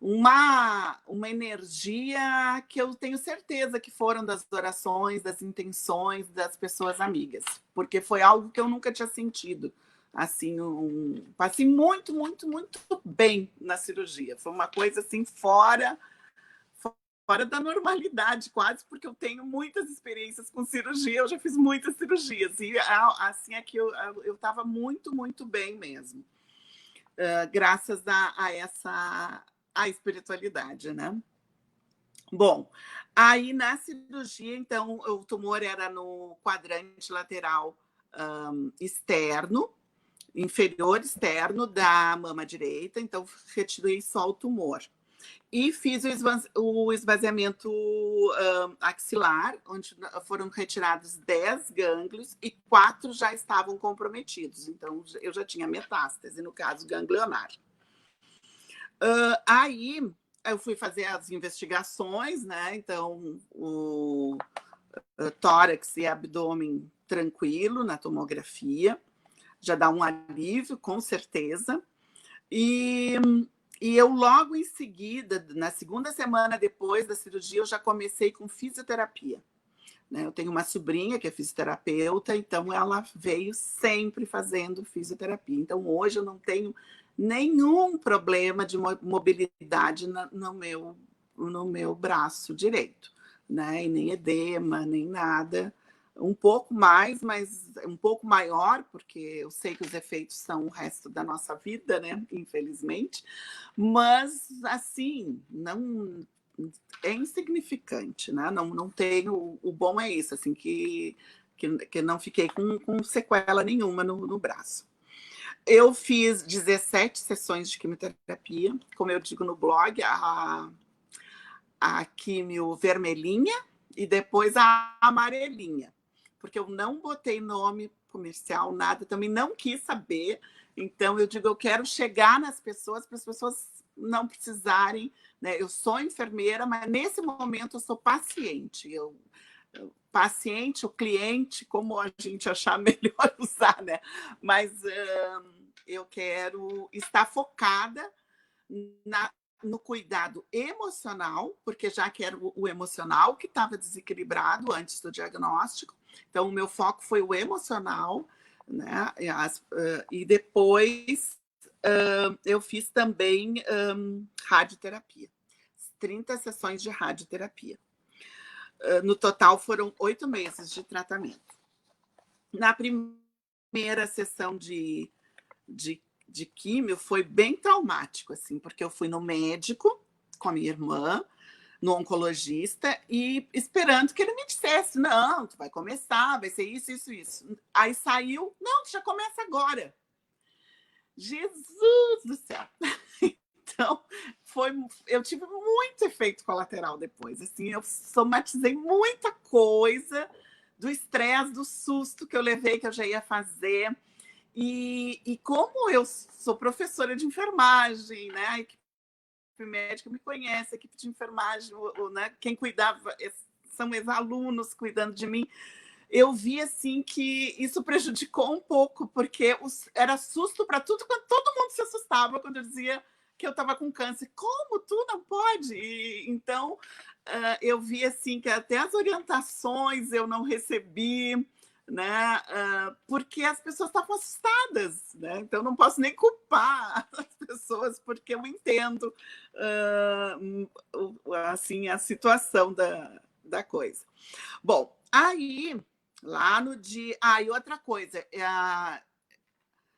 uma energia que eu tenho certeza que foram das orações, das intenções das pessoas amigas, porque foi algo que eu nunca tinha sentido. Assim, passei muito bem na cirurgia. Foi uma coisa assim fora da normalidade, quase, porque eu tenho muitas experiências com cirurgia, eu já fiz muitas cirurgias, e assim aqui eu estava muito bem mesmo, graças a essa espiritualidade, né? Bom, aí na cirurgia, então, o tumor era no quadrante lateral externo, inferior externo da mama direita, então retirei só o tumor. E fiz o esvaziamento axilar, onde foram retirados 10 gânglios e 4 já estavam comprometidos. Então, eu já tinha metástase, no caso ganglionar. Aí, eu fui fazer as investigações, né? Então, o tórax e abdômen tranquilo na tomografia, já dá um alívio, com certeza. E eu logo em seguida, na segunda semana depois da cirurgia, eu já comecei com fisioterapia. né? Eu tenho uma sobrinha que é fisioterapeuta, então ela veio sempre fazendo fisioterapia. Então hoje eu não tenho nenhum problema de mobilidade no meu braço direito, né? E nem edema, nem nada. Um pouco mais, mas um pouco maior, porque eu sei que os efeitos são o resto da nossa vida, né? Infelizmente. Mas, assim, não é insignificante, né? Não tenho. O bom é isso, assim, que não fiquei com sequela nenhuma no braço. Eu fiz 17 sessões de quimioterapia, como eu digo no blog, a quimio vermelhinha e depois a amarelinha, porque eu não botei nome comercial, nada, também não quis saber. Então, eu digo, eu quero chegar nas pessoas para as pessoas não precisarem, né? Eu sou enfermeira, mas nesse momento eu sou paciente. Paciente, o cliente, como a gente achar melhor usar, né? Mas eu quero estar focada no cuidado emocional, porque já que era o emocional que estava desequilibrado antes do diagnóstico, então o meu foco foi o emocional, né? E depois eu fiz também radioterapia, 30 sessões de radioterapia. No total foram 8 meses de tratamento. Na primeira sessão de químio foi bem traumático, assim, porque eu fui no médico com a minha irmã, no oncologista, e esperando que ele me dissesse, não, tu vai começar, vai ser isso, isso, isso. Aí saiu, não, tu já começa agora. Jesus do céu! Então, eu tive muito efeito colateral depois, assim, eu somatizei muita coisa do estresse, do susto que eu levei, que eu já ia fazer. E como eu sou professora de enfermagem, né? A equipe médica me conhece, a equipe de enfermagem, né? Quem cuidava são ex-alunos cuidando de mim. Eu vi assim que isso prejudicou um pouco, porque era susto para tudo, quando todo mundo se assustava quando eu dizia que eu estava com câncer. Como tu não pode? Então eu vi assim que até as orientações eu não recebi, né? Porque as pessoas estavam assustadas, né? Então não posso nem culpar as pessoas, porque eu entendo assim a situação da coisa. Bom, aí lá no dia. E outra coisa,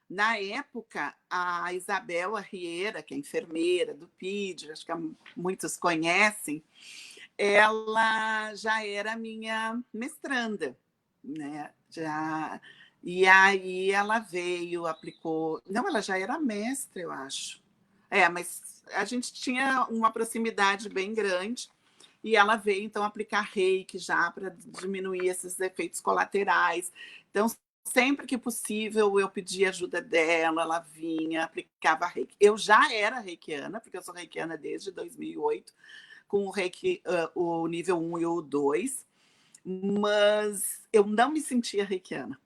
na época, a Isabel Arriera, que é enfermeira do PID, acho que muitos conhecem, ela já era minha mestranda, né? E aí ela veio, aplicou. Não, ela já era mestre, eu acho. Mas a gente tinha uma proximidade bem grande. E ela veio, então, aplicar reiki já para diminuir esses efeitos colaterais. Então, sempre que possível, eu pedia ajuda dela, ela vinha, aplicava reiki. Eu já era reikiana, porque eu sou reikiana desde 2008, com o reiki, o nível 1 e o 2, mas eu não me sentia reikiana.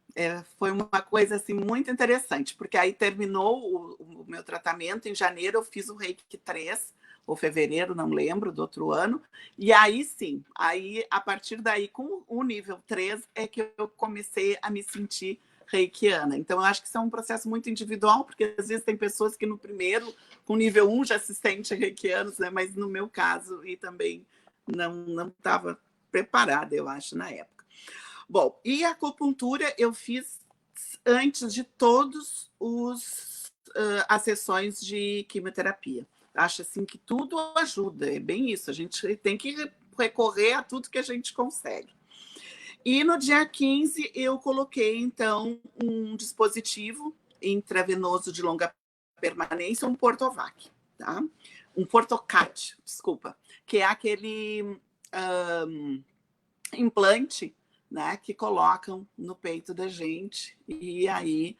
Foi uma coisa assim, muito interessante, porque aí terminou o meu tratamento, em janeiro eu fiz o reiki 3, ou fevereiro, não lembro, do outro ano, e aí sim, aí a partir daí, com o nível 3, é que eu comecei a me sentir reikiana. Então, eu acho que isso é um processo muito individual, porque às vezes tem pessoas que no primeiro, com nível 1, já se sentem reikianos, né? Mas no meu caso, e também não estava preparada, eu acho, na época. Bom, e a acupuntura eu fiz antes de todos as sessões de quimioterapia. Acho assim que tudo ajuda, é bem isso, a gente tem que recorrer a tudo que a gente consegue. E no dia 15 eu coloquei, então, um dispositivo intravenoso de longa permanência, um Portovac, tá? Um Portocat, desculpa, que é aquele implante, né, que colocam no peito da gente, e aí,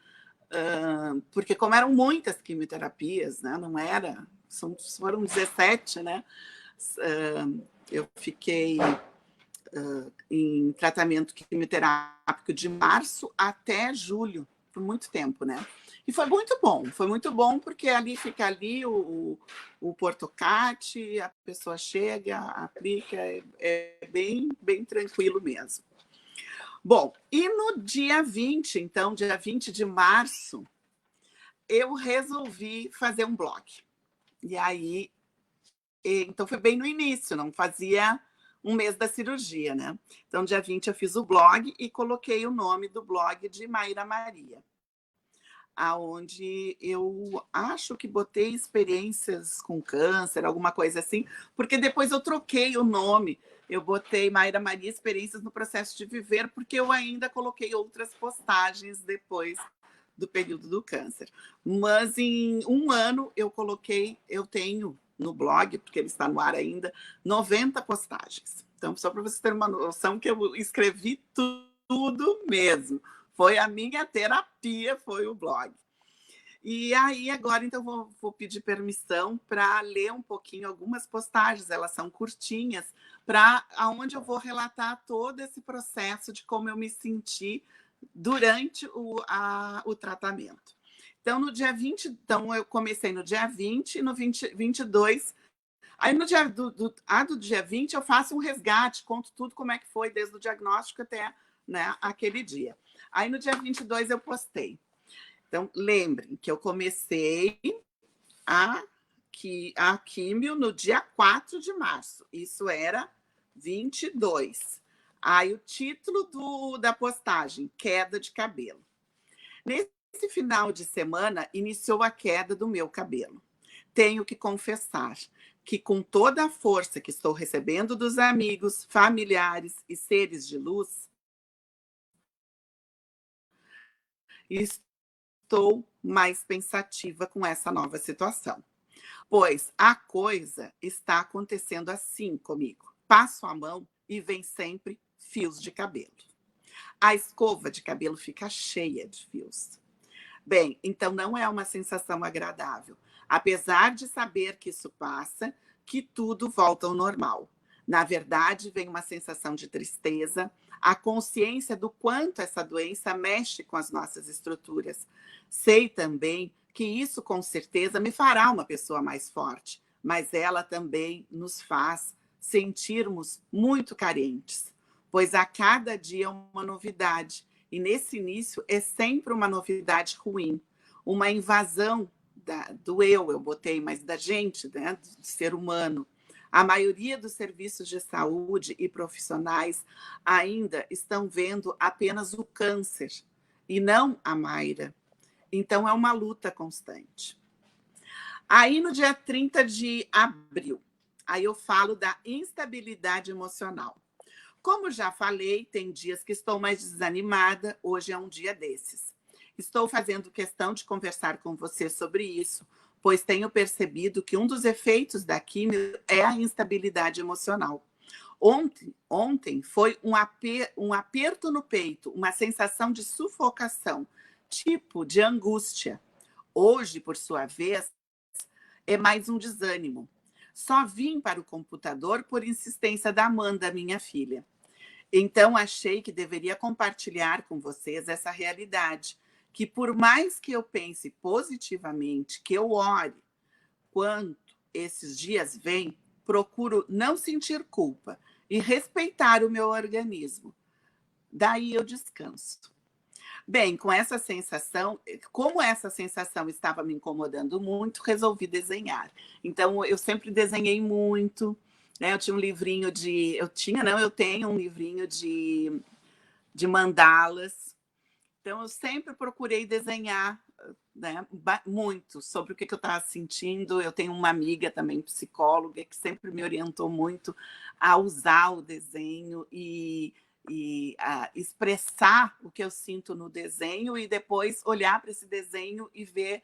porque como eram muitas quimioterapias, né, não era, foram 17, né, eu fiquei em tratamento quimioterápico de março até julho, por muito tempo, né? E foi muito bom porque ali fica ali o Portocat, a pessoa chega, aplica, é bem tranquilo mesmo. Bom, e no dia 20, então, dia 20 de março, eu resolvi fazer um blog. E aí, então foi bem no início, não fazia um mês da cirurgia, né? Então, dia 20 eu fiz o blog e coloquei o nome do blog de Mayra Maria, aonde eu acho que botei experiências com câncer, alguma coisa assim, porque depois eu troquei o nome, eu botei Mayra Maria Experiências no Processo de Viver, porque eu ainda coloquei outras postagens depois do período do câncer. Mas em um ano eu tenho no blog, porque ele está no ar ainda, 90 postagens. Então, só para você ter uma noção que eu escrevi tudo mesmo. Foi a minha terapia, foi o blog. E aí, agora, então, vou pedir permissão para ler um pouquinho algumas postagens, elas são curtinhas, onde eu vou relatar todo esse processo de como eu me senti durante o tratamento. Então, no dia 20, então, eu comecei no dia 20 e no 22. Aí, no dia do dia 20, eu faço um resgate, conto tudo como é que foi, desde o diagnóstico até, né, aquele dia. Aí, no dia 22, eu postei. Então, lembrem que eu comecei a químio no dia 4 de março. Isso era 22. Aí, o título da postagem, queda de cabelo. Nesse final de semana, iniciou a queda do meu cabelo. Tenho que confessar que, com toda a força que estou recebendo dos amigos, familiares e seres de luz, estou mais pensativa com essa nova situação. Pois a coisa está acontecendo assim comigo. Passo a mão e vem sempre fios de cabelo. A escova de cabelo fica cheia de fios. Bem, então não é uma sensação agradável. Apesar de saber que isso passa, que tudo volta ao normal. Na verdade, vem uma sensação de tristeza, a consciência do quanto essa doença mexe com as nossas estruturas. Sei também que isso, com certeza, me fará uma pessoa mais forte, mas ela também nos faz sentirmos muito carentes, pois a cada dia é uma novidade, e nesse início é sempre uma novidade ruim, uma invasão do eu botei, mas da gente, né, do ser humano. A maioria dos serviços de saúde e profissionais ainda estão vendo apenas o câncer e não a Mayra. Então, é uma luta constante. Aí, no dia 30 de abril, aí eu falo da instabilidade emocional. Como já falei, tem dias que estou mais desanimada, hoje é um dia desses. Estou fazendo questão de conversar com você sobre isso, pois tenho percebido que um dos efeitos da quimio é a instabilidade emocional. Ontem foi um aperto no peito, uma sensação de sufocação, tipo de angústia. Hoje, por sua vez, é mais um desânimo. Só vim para o computador por insistência da Amanda, minha filha. Então, achei que deveria compartilhar com vocês essa realidade, que por mais que eu pense positivamente, que eu ore, quando esses dias vêm, procuro não sentir culpa e respeitar o meu organismo. Daí eu descanso. Bem, com essa sensação, como essa sensação estava me incomodando muito, resolvi desenhar. Então, eu sempre desenhei muito, né? Eu tinha um livrinho de... Eu tenho um livrinho de mandalas. Então, eu sempre procurei desenhar, né, muito sobre o que eu estava sentindo. Eu tenho uma amiga também, psicóloga, que sempre me orientou muito a usar o desenho e a expressar o que eu sinto no desenho e depois olhar para esse desenho e ver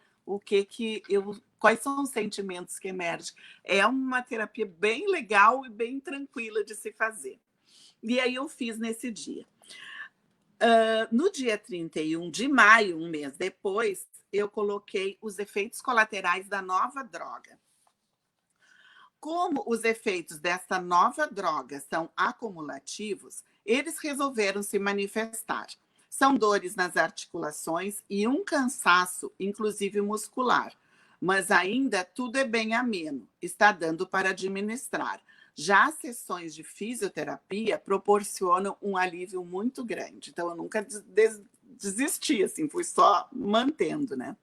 quais são os sentimentos que emergem. É uma terapia bem legal e bem tranquila de se fazer. E aí eu fiz nesse dia. No dia 31 de maio, um mês depois, eu coloquei os efeitos colaterais da nova droga. Como os efeitos dessa nova droga são acumulativos, eles resolveram se manifestar. São dores nas articulações e um cansaço, inclusive muscular. Mas ainda tudo é bem ameno, está dando para administrar. Já as sessões de fisioterapia proporcionam um alívio muito grande. Então, eu nunca desisti, assim, fui só mantendo, né?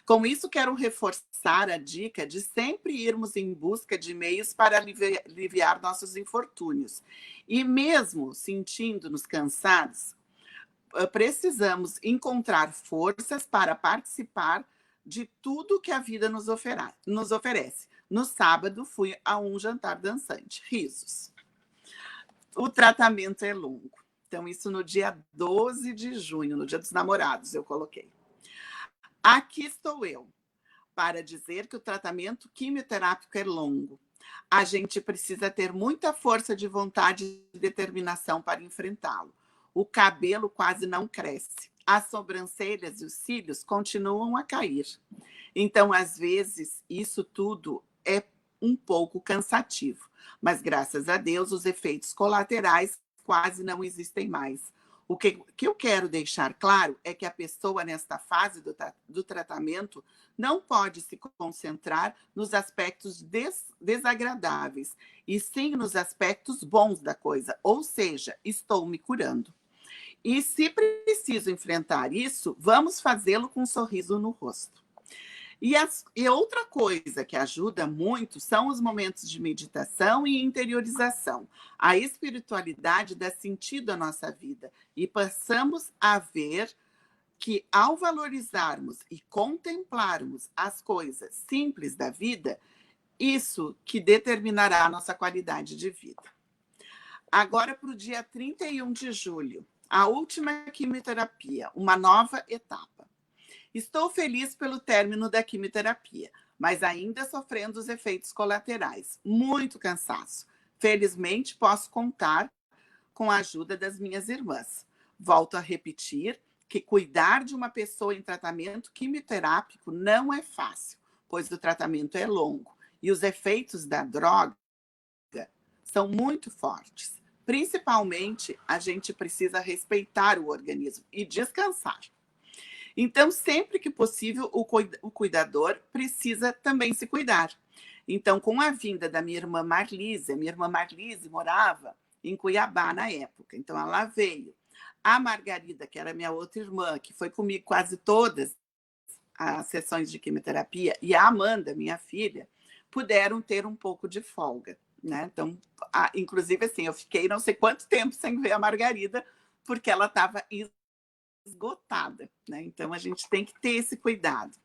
Com isso, quero reforçar a dica de sempre irmos em busca de meios para aliviar nossos infortúnios. E mesmo sentindo-nos cansados, precisamos encontrar forças para participar de tudo que a vida nos oferece. No sábado, fui a um jantar dançante. Risos. O tratamento é longo. Então, isso no dia 12 de junho, no dia dos namorados, eu coloquei. Aqui estou eu, para dizer que o tratamento quimioterápico é longo. A gente precisa ter muita força de vontade e determinação para enfrentá-lo. O cabelo quase não cresce. As sobrancelhas e os cílios continuam a cair. Então, às vezes, isso tudo é um pouco cansativo. Mas, graças a Deus, os efeitos colaterais quase não existem mais. O que eu quero deixar claro é que a pessoa, nesta fase do tratamento, não pode se concentrar nos aspectos desagradáveis, e sim nos aspectos bons da coisa, ou seja, estou me curando. E se preciso enfrentar isso, vamos fazê-lo com um sorriso no rosto. E outra coisa que ajuda muito são os momentos de meditação e interiorização. A espiritualidade dá sentido à nossa vida e passamos a ver que, ao valorizarmos e contemplarmos as coisas simples da vida, isso que determinará a nossa qualidade de vida. Agora, para o dia 31 de julho, a última quimioterapia, uma nova etapa. Estou feliz pelo término da quimioterapia, mas ainda sofrendo os efeitos colaterais. Muito cansaço. Felizmente, posso contar com a ajuda das minhas irmãs. Volto a repetir que cuidar de uma pessoa em tratamento quimioterápico não é fácil, pois o tratamento é longo e os efeitos da droga são muito fortes. Principalmente, a gente precisa respeitar o organismo e descansar. Então, sempre que possível, o cuidador precisa também se cuidar. Então, com a vinda da minha irmã Marlise morava em Cuiabá na época, então ela veio. A Margarida, que era minha outra irmã, que foi comigo quase todas as sessões de quimioterapia, e a Amanda, minha filha, puderam ter um pouco de folga, né? Então, inclusive, assim, eu fiquei não sei quanto tempo sem ver a Margarida, porque ela estava esgotada, né? Então, a gente tem que ter esse cuidado.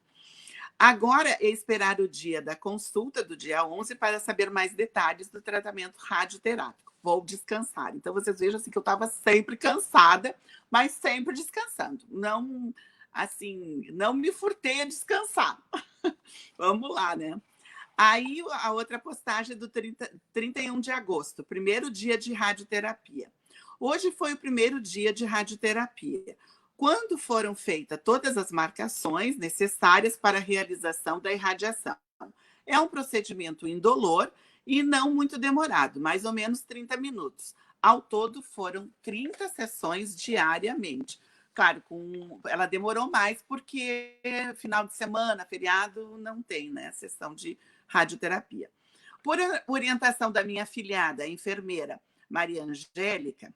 Agora é esperar o dia da consulta, do dia 11, para saber mais detalhes do tratamento radioterápico. Vou descansar. Então, vocês vejam assim, que eu estava sempre cansada, mas sempre descansando. Não, assim, não me furtei a descansar. Vamos lá, né? Aí, a outra postagem é do 31 de agosto, primeiro dia de radioterapia. Hoje foi o primeiro dia de radioterapia, quando foram feitas todas as marcações necessárias para a realização da irradiação. É um procedimento indolor e não muito demorado, mais ou menos 30 minutos. Ao todo, foram 30 sessões diariamente. Claro, ela demorou mais porque final de semana, feriado, não tem, né, sessão de radioterapia. Por orientação da minha afilhada, a enfermeira Maria Angélica,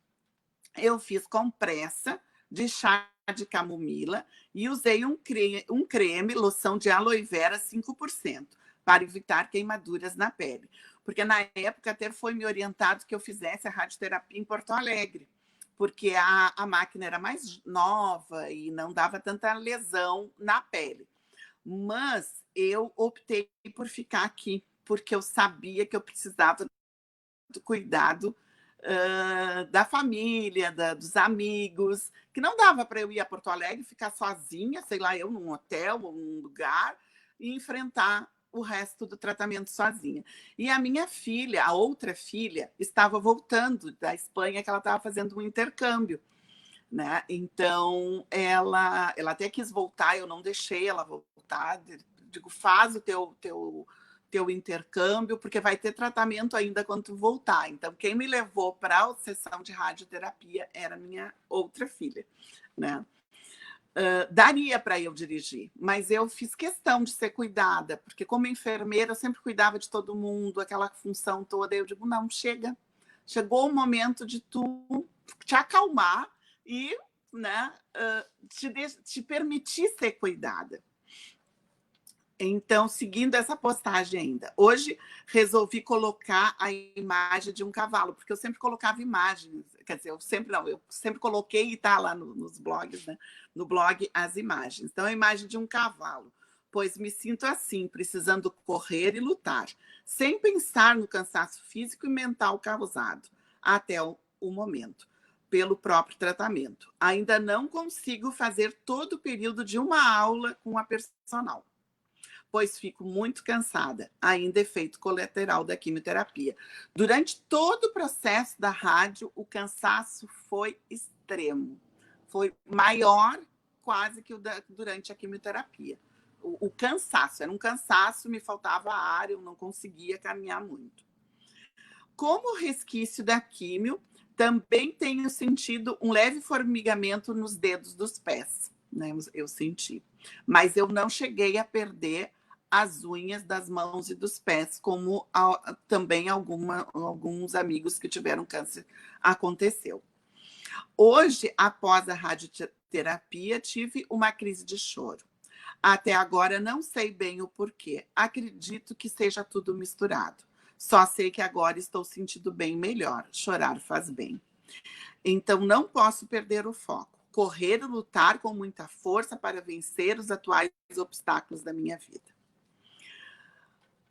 eu fiz compressa de chá de camomila e usei um creme, loção de aloe vera 5%, para evitar queimaduras na pele. Porque na época até foi me orientado que eu fizesse a radioterapia em Porto Alegre, porque a máquina era mais nova e não dava tanta lesão na pele. Mas eu optei por ficar aqui, porque eu sabia que eu precisava do cuidado da família, dos amigos, que não dava para eu ir a Porto Alegre, ficar sozinha, sei lá, eu num hotel ou num lugar, e enfrentar o resto do tratamento sozinha. E a minha filha, a outra filha, estava voltando da Espanha, que ela estava fazendo um intercâmbio, né? Então, ela até quis voltar, eu não deixei ela voltar, digo, faz o teu intercâmbio, porque vai ter tratamento ainda quando tu voltar. Então, quem me levou para a sessão de radioterapia era minha outra filha, né? daria para eu dirigir, mas eu fiz questão de ser cuidada, porque como enfermeira eu sempre cuidava de todo mundo, aquela função toda. Eu digo, não, chega. Chegou o momento de tu te acalmar e, né, te permitir ser cuidada. Então, seguindo essa postagem ainda, hoje resolvi colocar a imagem de um cavalo, porque eu sempre colocava imagens, quer dizer, eu sempre coloquei e está lá nos blogs, né? No blog, as imagens. Então, a imagem de um cavalo, pois me sinto assim, precisando correr e lutar, sem pensar no cansaço físico e mental causado, até o momento, pelo próprio tratamento. Ainda não consigo fazer todo o período de uma aula com a personal, pois fico muito cansada, ainda efeito colateral da quimioterapia. Durante todo o processo da rádio, o cansaço foi extremo. Foi maior quase que durante a quimioterapia. O cansaço, era um cansaço, me faltava ar, eu não conseguia caminhar muito. Como resquício da químio, também tenho sentido um leve formigamento nos dedos dos pés, né? Eu senti. Mas eu não cheguei a perder as unhas das mãos e dos pés, como também alguns amigos que tiveram câncer aconteceu. Hoje, após a radioterapia, tive uma crise de choro. Até agora não sei bem o porquê. Acredito que seja tudo misturado. Só sei que agora estou sentindo bem melhor. Chorar faz bem. Então não posso perder o foco. Correr e lutar com muita força para vencer os atuais obstáculos da minha vida.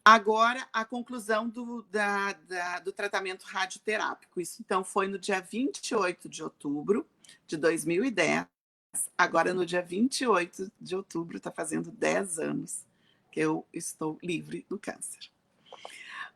Agora, a conclusão do tratamento radioterápico. Isso, então, foi no dia 28 de outubro de 2010. Agora, no dia 28 de outubro, está fazendo 10 anos que eu estou livre do câncer.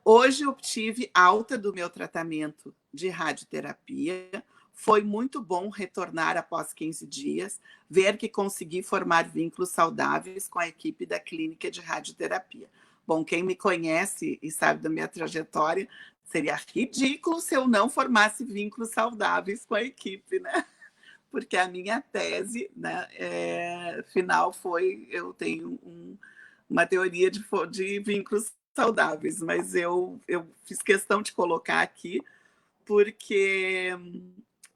Hoje, obtive alta do meu tratamento de radioterapia. Foi muito bom retornar após 15 dias, ver que consegui formar vínculos saudáveis com a equipe da clínica de radioterapia. Bom, quem me conhece e sabe da minha trajetória, seria ridículo se eu não formasse vínculos saudáveis com a equipe, né? Porque a minha tese, né, final foi, eu tenho uma teoria de vínculos saudáveis, mas eu fiz questão de colocar aqui, porque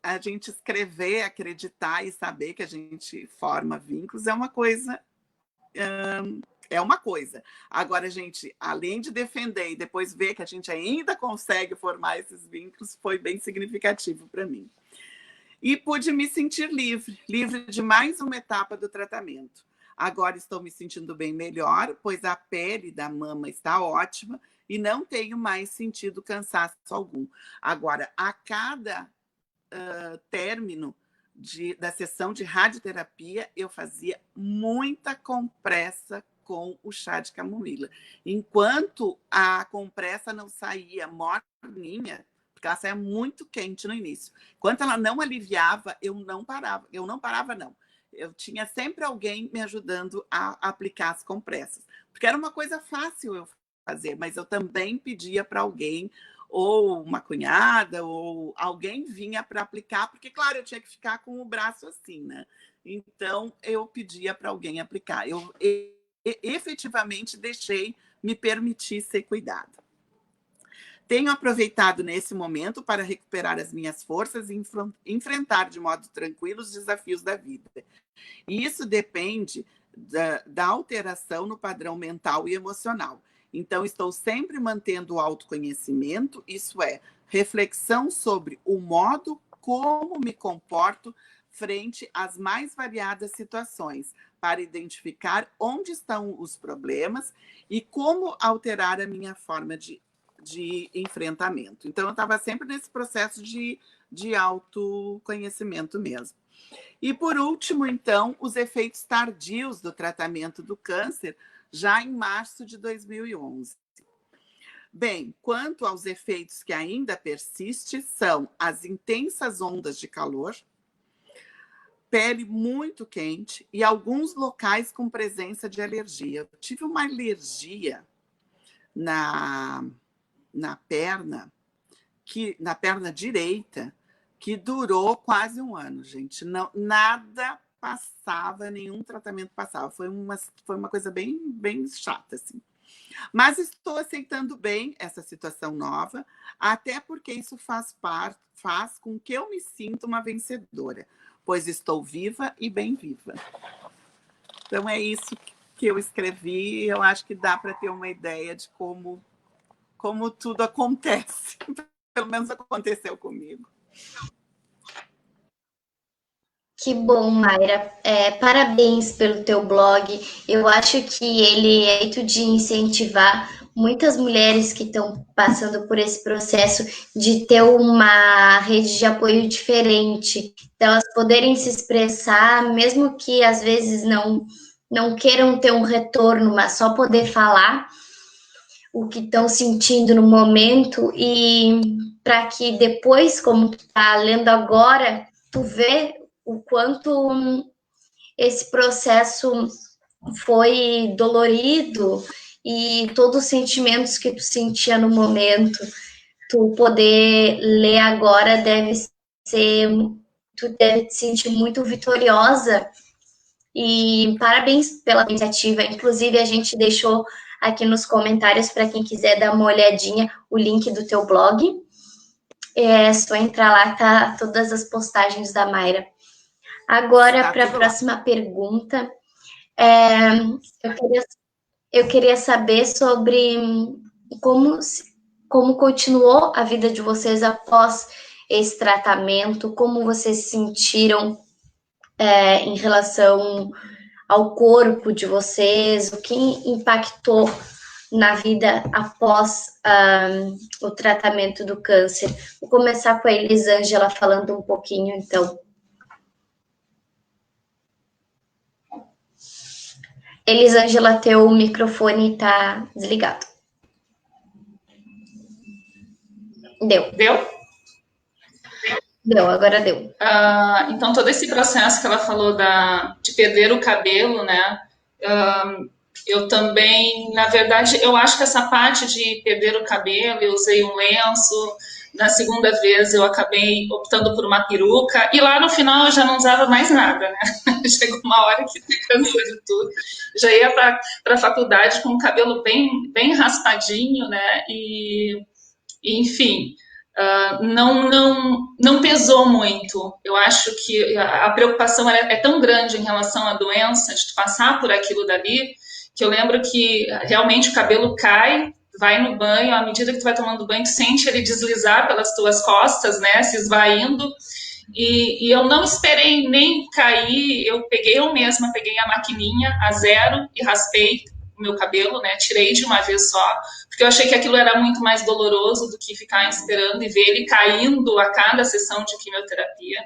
a gente escrever, acreditar e saber que a gente forma vínculos é uma coisa... Agora, a gente, além de defender e depois ver que a gente ainda consegue formar esses vínculos, foi bem significativo para mim. E pude me sentir livre de mais uma etapa do tratamento. Agora estou me sentindo bem melhor, pois a pele da mama está ótima e não tenho mais sentido cansaço algum. Agora, a cada término da sessão de radioterapia, eu fazia muita compressa com o chá de camomila. Enquanto a compressa não saía morninha, porque ela saía muito quente no início. Enquanto ela não aliviava, eu não parava. Eu tinha sempre alguém me ajudando a aplicar as compressas. Porque era uma coisa fácil eu fazer, mas eu também pedia para alguém, ou uma cunhada, ou alguém vinha para aplicar, porque, claro, eu tinha que ficar com o braço assim, né? Então, eu pedia para alguém aplicar. Eu efetivamente deixei me permitir ser cuidada. Tenho aproveitado nesse momento para recuperar as minhas forças e enfrentar de modo tranquilo os desafios da vida. E isso depende da alteração no padrão mental e emocional. Então, estou sempre mantendo o autoconhecimento, isso é, reflexão sobre o modo como me comporto frente às mais variadas situações, para identificar onde estão os problemas e como alterar a minha forma de enfrentamento. Então, eu estava sempre nesse processo de autoconhecimento mesmo. E, por último, então, os efeitos tardios do tratamento do câncer, já em março de 2011. Bem, quanto aos efeitos que ainda persistem, são as intensas ondas de calor, pele muito quente e alguns locais com presença de alergia. Eu tive uma alergia na perna direita, que durou quase um ano, gente. Não, nada passava, nenhum tratamento passava. Foi uma coisa bem, bem chata, assim. Mas estou aceitando bem essa situação nova, até porque isso faz com que eu me sinta uma vencedora, pois estou viva e bem viva. Então é isso que eu escrevi, e eu acho que dá para ter uma ideia de como tudo acontece. Pelo menos aconteceu comigo. Que bom, Mayra. Parabéns pelo teu blog. Eu acho que ele é feito de incentivar muitas mulheres que estão passando por esse processo de ter uma rede de apoio diferente, então elas poderem se expressar, mesmo que às vezes não queiram ter um retorno, mas só poder falar o que estão sentindo no momento, e para que depois, como tu está lendo agora, tu vê o quanto esse processo foi dolorido e todos os sentimentos que tu sentia no momento, tu poder ler agora tu deve te sentir muito vitoriosa, e parabéns pela iniciativa. Inclusive, a gente deixou aqui nos comentários para quem quiser dar uma olhadinha o link do teu blog. É só entrar lá, tá todas as postagens da Mayra. Agora, para a próxima pergunta, eu queria saber sobre como continuou a vida de vocês após esse tratamento, como vocês se sentiram em relação ao corpo de vocês, o que impactou na vida após o tratamento do câncer. Vou começar com a Elisângela falando um pouquinho, então. Elisângela, teu microfone está desligado. Deu? Deu, agora deu. Então, todo esse processo que ela falou de perder o cabelo, né? Eu também, na verdade, eu acho que essa parte de perder o cabelo, eu usei um lenço. Na segunda vez eu acabei optando por uma peruca, e lá no final eu já não usava mais nada, né? Chegou uma hora que cansou de tudo. Já ia para a faculdade com o cabelo bem, bem raspadinho, né? E enfim, não pesou muito. Eu acho que a preocupação é tão grande em relação à doença, de tu passar por aquilo dali, que eu lembro que realmente o cabelo cai, vai no banho, à medida que tu vai tomando banho, tu sente ele deslizar pelas tuas costas, né, se esvaindo, e eu não esperei nem cair, eu mesma peguei a maquininha a zero e raspei o meu cabelo, né, tirei de uma vez só, porque eu achei que aquilo era muito mais doloroso do que ficar esperando e ver ele caindo a cada sessão de quimioterapia.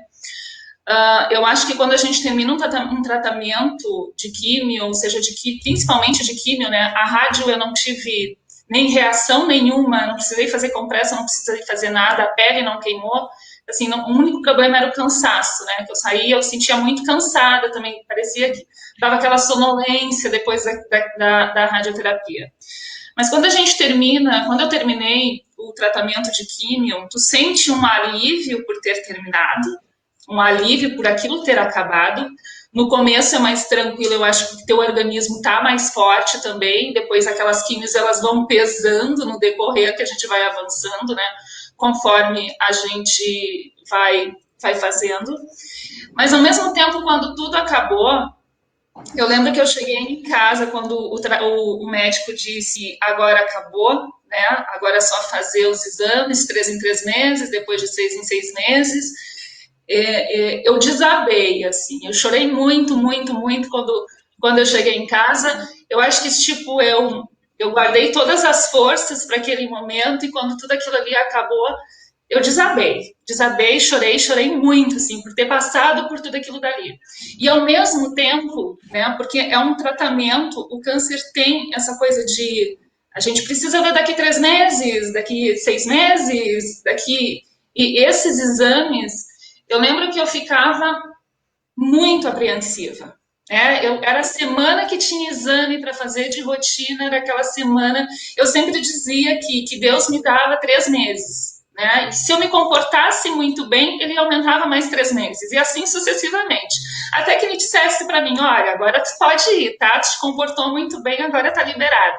Eu acho que quando a gente termina um tratamento de químio, ou seja, principalmente de químio, né, a rádio eu não tive nem reação nenhuma, não precisei fazer compressa, não precisei fazer nada, a pele não queimou. Assim, o único problema era o cansaço, né? Que eu saía, eu sentia muito cansada também, parecia que dava aquela sonolência depois da radioterapia. Mas quando eu terminei o tratamento de químio, tu sente um alívio por ter terminado, um alívio por aquilo ter acabado. No começo é mais tranquilo, eu acho que o teu organismo está mais forte também, depois aquelas químios elas vão pesando no decorrer que a gente vai avançando, né, conforme a gente vai fazendo. Mas ao mesmo tempo, quando tudo acabou, eu lembro que eu cheguei em casa quando o médico disse, agora acabou, né, agora é só fazer os exames, 3 em 3 meses, depois de 6 em 6 meses, eu desabei, assim, eu chorei muito, muito, muito quando eu cheguei em casa. Eu acho que, tipo, eu guardei todas as forças para aquele momento, e quando tudo aquilo ali acabou, eu desabei, chorei muito, assim, por ter passado por tudo aquilo dali. E ao mesmo tempo, né, porque é um tratamento, o câncer tem essa coisa de, a gente precisa ver daqui 3 meses, daqui 6 meses, e esses exames, eu lembro que eu ficava muito apreensiva. Era a semana que tinha exame para fazer de rotina, era aquela semana. Eu sempre dizia que Deus me dava 3 meses, né? E se eu me comportasse muito bem, ele aumentava mais 3 meses, e assim sucessivamente. Até que ele dissesse para mim, olha, agora tu pode ir, tá? Tu te comportou muito bem, agora tá liberada.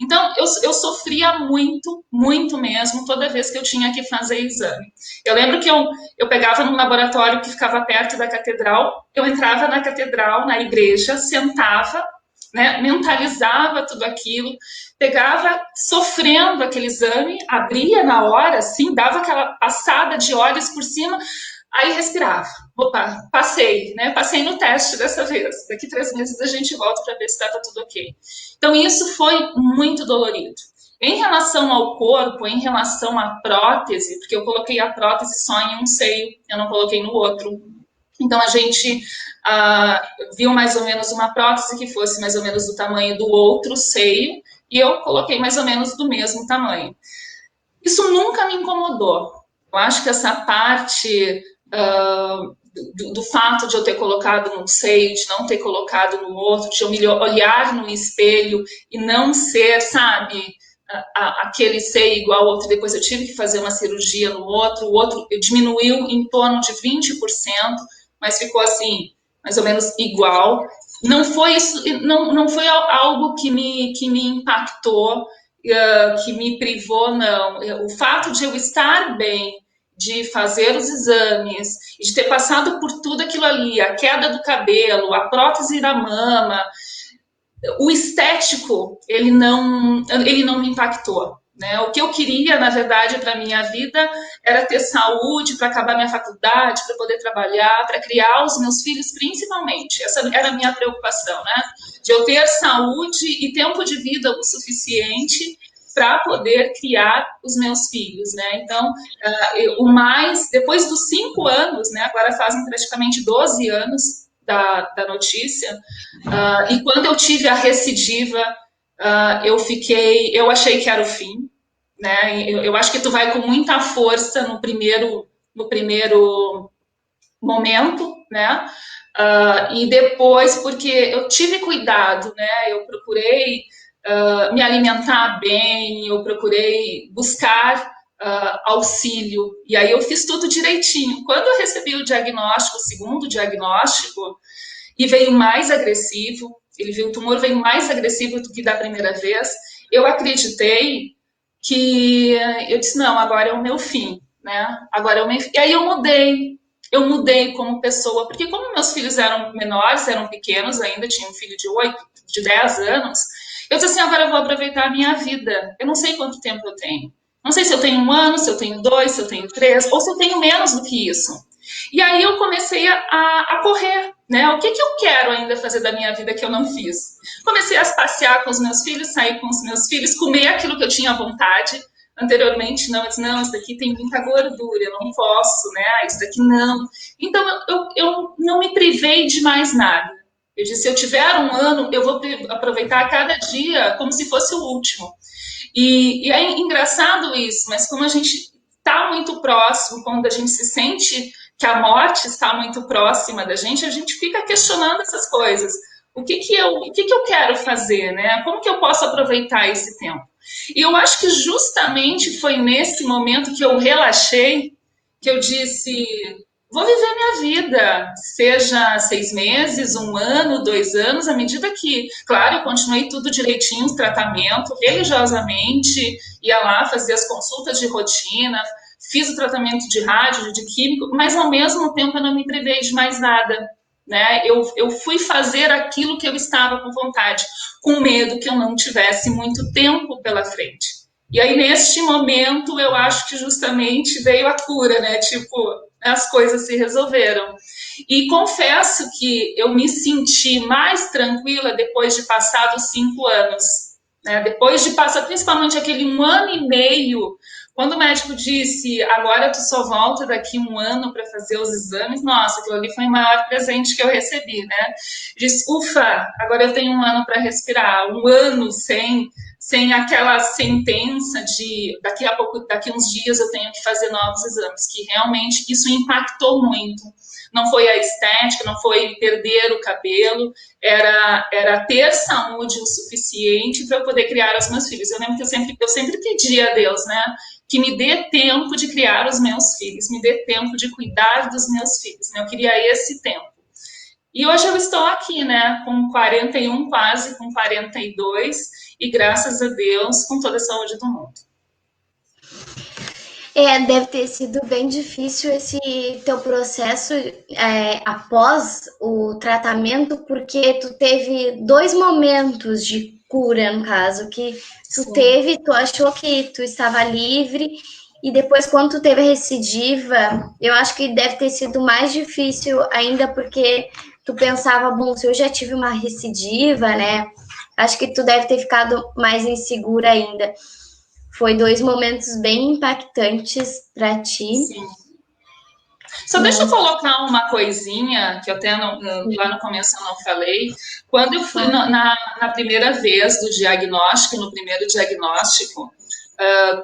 Então, eu sofria muito, muito mesmo, toda vez que eu tinha que fazer exame. Eu lembro que eu pegava num laboratório que ficava perto da catedral, eu entrava na catedral, na igreja, sentava, né, mentalizava tudo aquilo, pegava sofrendo aquele exame, abria na hora, assim, dava aquela passada de olhos por cima, aí respirava. Opa, passei, né? Passei no teste dessa vez. Daqui 3 meses a gente volta para ver se estava tudo ok. Então, isso foi muito dolorido. Em relação ao corpo, em relação à prótese, porque eu coloquei a prótese só em um seio, eu não coloquei no outro. Então, a gente viu mais ou menos uma prótese que fosse mais ou menos do tamanho do outro seio, e eu coloquei mais ou menos do mesmo tamanho. Isso nunca me incomodou. Eu acho que essa parte do fato de eu ter colocado num seio, de não ter colocado no outro, de eu me olhar no espelho e não ser, sabe, aquele seio igual ao outro, depois eu tive que fazer uma cirurgia no outro, o outro diminuiu em torno de 20%, mas ficou assim, mais ou menos igual. Não foi isso, não foi algo que me impactou, que me privou, não. O fato de eu estar bem, de fazer os exames, de ter passado por tudo aquilo ali, a queda do cabelo, a prótese da mama, o estético, ele não me impactou. Né? O que eu queria, na verdade, para a minha vida era ter saúde, para acabar minha faculdade, para poder trabalhar, para criar os meus filhos, principalmente. Essa era a minha preocupação, né? De eu ter saúde e tempo de vida o suficiente para poder criar os meus filhos, né? Então, depois dos 5 anos, né? Agora fazem praticamente 12 anos da notícia, e quando eu tive a recidiva, eu achei que era o fim, né? Eu acho que tu vai com muita força no primeiro momento, né? E depois, porque eu tive cuidado, né? Eu procurei me alimentar bem, eu procurei buscar auxílio, e aí eu fiz tudo direitinho. Quando eu recebi o diagnóstico, o segundo diagnóstico, e veio mais agressivo, o tumor veio mais agressivo do que da primeira vez, eu acreditei que, eu disse, não, agora é o meu fim, né? E aí eu mudei como pessoa, porque como meus filhos eram menores, eram pequenos ainda, tinha um filho de 10 anos, eu disse assim, agora eu vou aproveitar a minha vida, eu não sei quanto tempo eu tenho, não sei se eu tenho 1 ano, se eu tenho 2, se eu tenho 3, ou se eu tenho menos do que isso. E aí eu comecei a correr, né? O que eu quero ainda fazer da minha vida que eu não fiz? Comecei a passear com os meus filhos, sair com os meus filhos, comer aquilo que eu tinha vontade. Anteriormente, não, eu disse, não, isso daqui tem muita gordura, eu não posso, né? Isso daqui não. Então, eu não me privei de mais nada. Eu disse, se eu tiver 1 ano, eu vou aproveitar cada dia como se fosse o último. E é engraçado isso, mas como a gente está muito próximo, quando a gente se sente que a morte está muito próxima da gente, a gente fica questionando essas coisas. O que eu quero fazer, né? Como que eu posso aproveitar esse tempo? E eu acho que justamente foi nesse momento que eu relaxei, que eu disse, vou viver minha vida, seja 6 meses, 1 ano, 2 anos, à medida que, claro, eu continuei tudo direitinho, o tratamento, religiosamente, ia lá fazer as consultas de rotina, fiz o tratamento de rádio, de químico, mas ao mesmo tempo eu não me privei de mais nada, né? Eu fui fazer aquilo que eu estava com vontade, com medo que eu não tivesse muito tempo pela frente. E aí, neste momento, eu acho que justamente veio a cura, né? Tipo, as coisas se resolveram. E confesso que eu me senti mais tranquila depois de passar os 5 anos, né? Depois de passar, principalmente aquele 1 ano e meio, quando o médico disse, agora tu só volta daqui 1 ano para fazer os exames, nossa, aquilo ali foi o maior presente que eu recebi, né? Disse, ufa, agora eu tenho 1 ano para respirar, 1 ano sem sem aquela sentença de daqui a pouco, daqui uns dias eu tenho que fazer novos exames, que realmente isso impactou muito. Não foi a estética, não foi perder o cabelo, era ter saúde o suficiente para eu poder criar os meus filhos. Eu lembro que eu sempre pedi a Deus, né, que me dê tempo de criar os meus filhos, me dê tempo de cuidar dos meus filhos, né? Eu queria esse tempo. E hoje eu estou aqui, né, com 41, quase com 42, e graças a Deus, com toda a saúde do mundo. Deve ter sido bem difícil esse teu processo após o tratamento, porque tu teve 2 momentos de cura, no caso, que tu teve, tu achou que tu estava livre, e depois quando tu teve a recidiva, eu acho que deve ter sido mais difícil ainda, porque tu pensava, bom, se eu já tive uma recidiva, né, acho que tu deve ter ficado mais insegura ainda. Foi 2 momentos bem impactantes para ti. Sim. Só deixa eu colocar uma coisinha, que eu até lá no começo eu não falei. Quando eu fui na primeira vez do diagnóstico, no primeiro diagnóstico,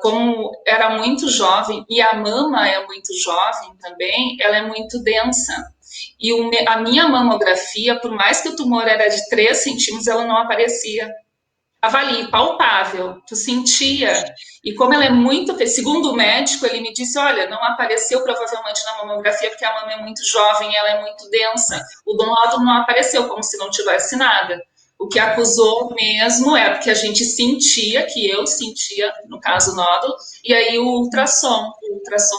como era muito jovem, e a mama é muito jovem também, ela é muito densa. E a minha mamografia, por mais que o tumor era de 3 centímetros, ela não aparecia. Avalie, palpável, tu sentia. E como ela é muito, segundo o médico, ele me disse, olha, não apareceu provavelmente na mamografia porque a mama é muito jovem, ela é muito densa. O nódulo não apareceu, como se não tivesse nada. O que acusou mesmo é porque a gente sentia, que eu sentia, no caso, o nódulo, e aí o ultrassom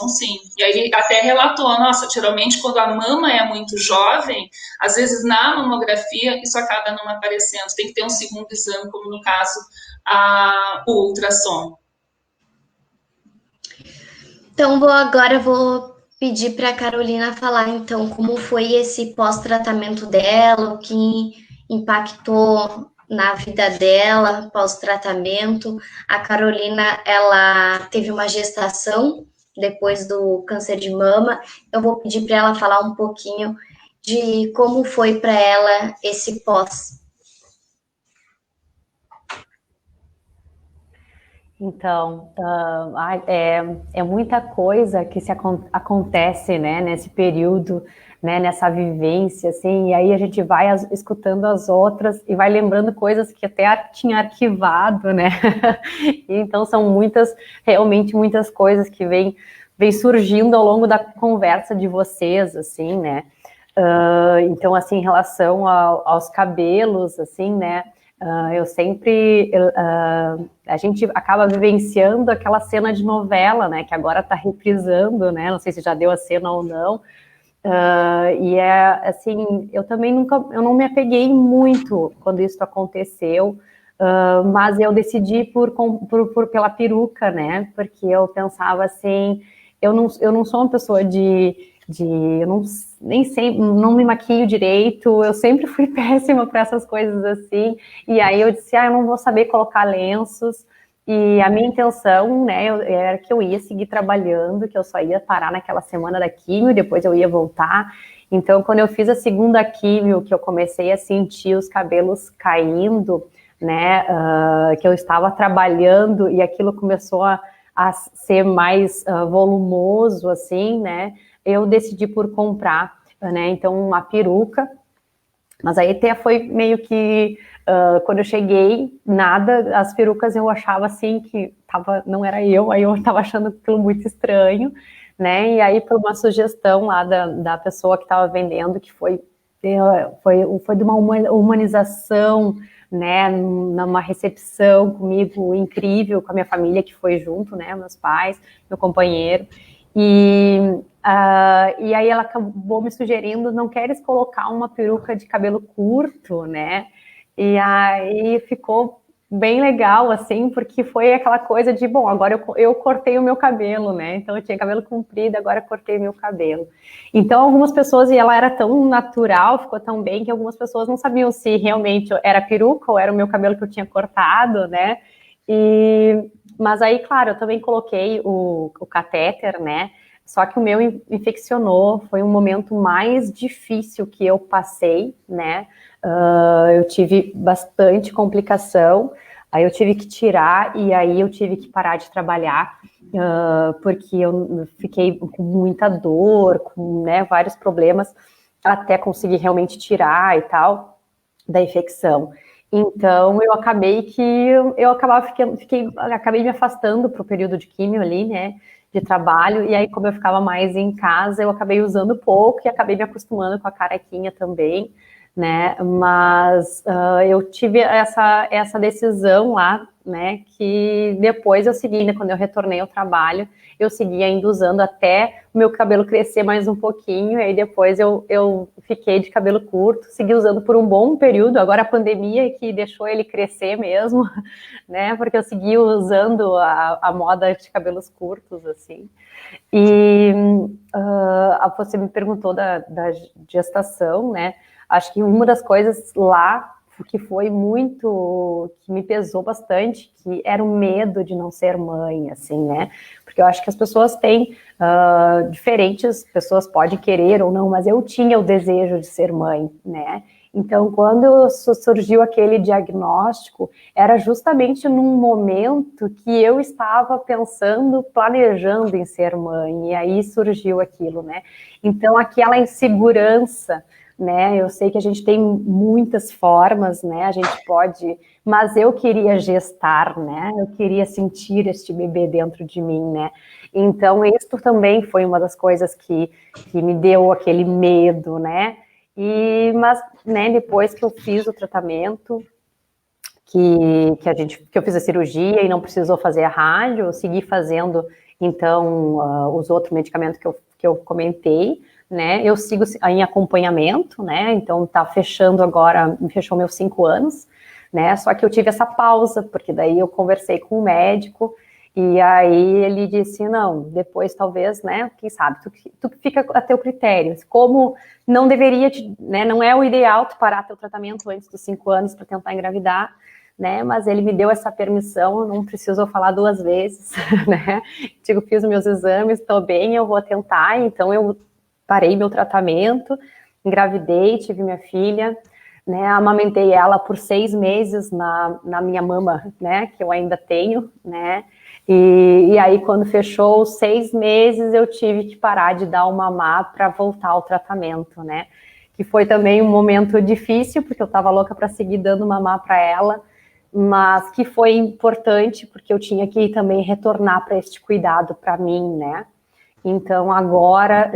sim. E aí ele até relatou, nossa, geralmente quando a mama é muito jovem, às vezes na mamografia isso acaba não aparecendo, tem que ter um segundo exame, como no caso o ultrassom. Então agora eu vou pedir para a Carolina falar então como foi esse pós-tratamento dela, o que impactou na vida dela pós-tratamento. A Carolina, ela teve uma gestação depois do câncer de mama. Eu vou pedir para ela falar um pouquinho de como foi para ela esse pós. Então, é muita coisa que acontece, né, nesse período, né, nessa vivência, assim, e aí a gente vai escutando as outras e vai lembrando coisas que até tinha arquivado, né, então são realmente muitas coisas que vem surgindo ao longo da conversa de vocês, assim, né, então, assim, em relação aos cabelos, assim, né, a gente acaba vivenciando aquela cena de novela, né, que agora está reprisando, né, não sei se já deu a cena ou não, e assim, eu não me apeguei muito quando isso aconteceu, mas eu decidi pela peruca, né, porque eu pensava assim, eu não sou uma pessoa eu não me maquio direito, eu sempre fui péssima para essas coisas assim, e aí eu disse, eu não vou saber colocar lenços, e a minha intenção, né, era que eu ia seguir trabalhando, que eu só ia parar naquela semana da químio, e depois eu ia voltar. Então, quando eu fiz a segunda químio, que eu comecei a sentir os cabelos caindo, né, que eu estava trabalhando, e aquilo começou a ser mais volumoso, assim, né, eu decidi por comprar, né, então uma peruca, mas aí até foi meio que, quando eu cheguei, as perucas eu achava assim que não era eu, aí eu estava achando aquilo muito estranho, né, e aí por uma sugestão lá da pessoa que estava vendendo, que foi de uma humanização, né, numa recepção comigo incrível, com a minha família que foi junto, né, meus pais, meu companheiro, e aí ela acabou me sugerindo, não queres colocar uma peruca de cabelo curto, né, e aí ficou bem legal, assim, porque foi aquela coisa de, bom, agora eu cortei o meu cabelo, né, então eu tinha cabelo comprido, agora eu cortei meu cabelo. Então algumas pessoas, e ela era tão natural, ficou tão bem, que algumas pessoas não sabiam se realmente era peruca ou era o meu cabelo que eu tinha cortado, né, mas aí, claro, eu também coloquei o catéter, né, só que o meu infeccionou, foi um momento mais difícil que eu passei, né, eu tive bastante complicação, Aí eu tive que tirar e aí eu tive que parar de trabalhar, porque eu fiquei com muita dor, com, né, vários problemas, até conseguir realmente tirar e tal, da infecção. Então, eu acabei que eu acabei me afastando para o período de químio ali, né, de trabalho, e aí como eu ficava mais em casa, eu acabei usando pouco e acabei me acostumando com a carequinha também, né, mas eu tive essa decisão lá, né, que depois eu segui, né, quando eu retornei ao trabalho, eu segui ainda usando até o meu cabelo crescer mais um pouquinho, e aí depois eu fiquei de cabelo curto, segui usando por um bom período, agora a pandemia que deixou ele crescer mesmo, né, porque eu segui usando a moda de cabelos curtos, assim. E você me perguntou da gestação, né, acho que uma das coisas lá que foi muito, que me pesou bastante, que era o medo de não ser mãe, assim, né? Porque eu acho que as pessoas têm diferentes, pessoas podem querer ou não, mas eu tinha o desejo de ser mãe, né? Então, quando surgiu aquele diagnóstico, era justamente num momento que eu estava pensando, planejando em ser mãe, e aí surgiu aquilo, né? Então, aquela insegurança, né? Eu sei que a gente tem muitas formas, né? A gente pode, mas eu queria gestar, né? Eu queria sentir este bebê dentro de mim, né? Então, isso também foi uma das coisas que me deu aquele medo, né? Mas, né, depois que eu fiz o tratamento, que eu fiz a cirurgia e não precisou fazer a rádio, eu segui fazendo, então, os outros medicamentos que eu comentei, né, eu sigo em acompanhamento, né, então tá fechando agora, me fechou meus 5 anos, né, só que eu tive essa pausa, porque daí eu conversei com o médico, e aí ele disse, não, depois talvez, né, quem sabe, tu fica a teu critério, como não deveria, né, não é o ideal tu parar teu tratamento antes dos 5 anos para tentar engravidar, né, mas ele me deu essa permissão, não precisou falar 2 vezes, né, digo, fiz meus exames, estou bem, eu vou tentar, então eu parei meu tratamento, engravidei, tive minha filha, né, amamentei ela por 6 meses na minha mama, né, que eu ainda tenho, né, e aí quando fechou os 6 meses eu tive que parar de dar o mamá para voltar ao tratamento, né, que foi também um momento difícil, porque eu estava louca para seguir dando mamá para ela, mas que foi importante, porque eu tinha que também retornar para este cuidado para mim, né. Então, agora,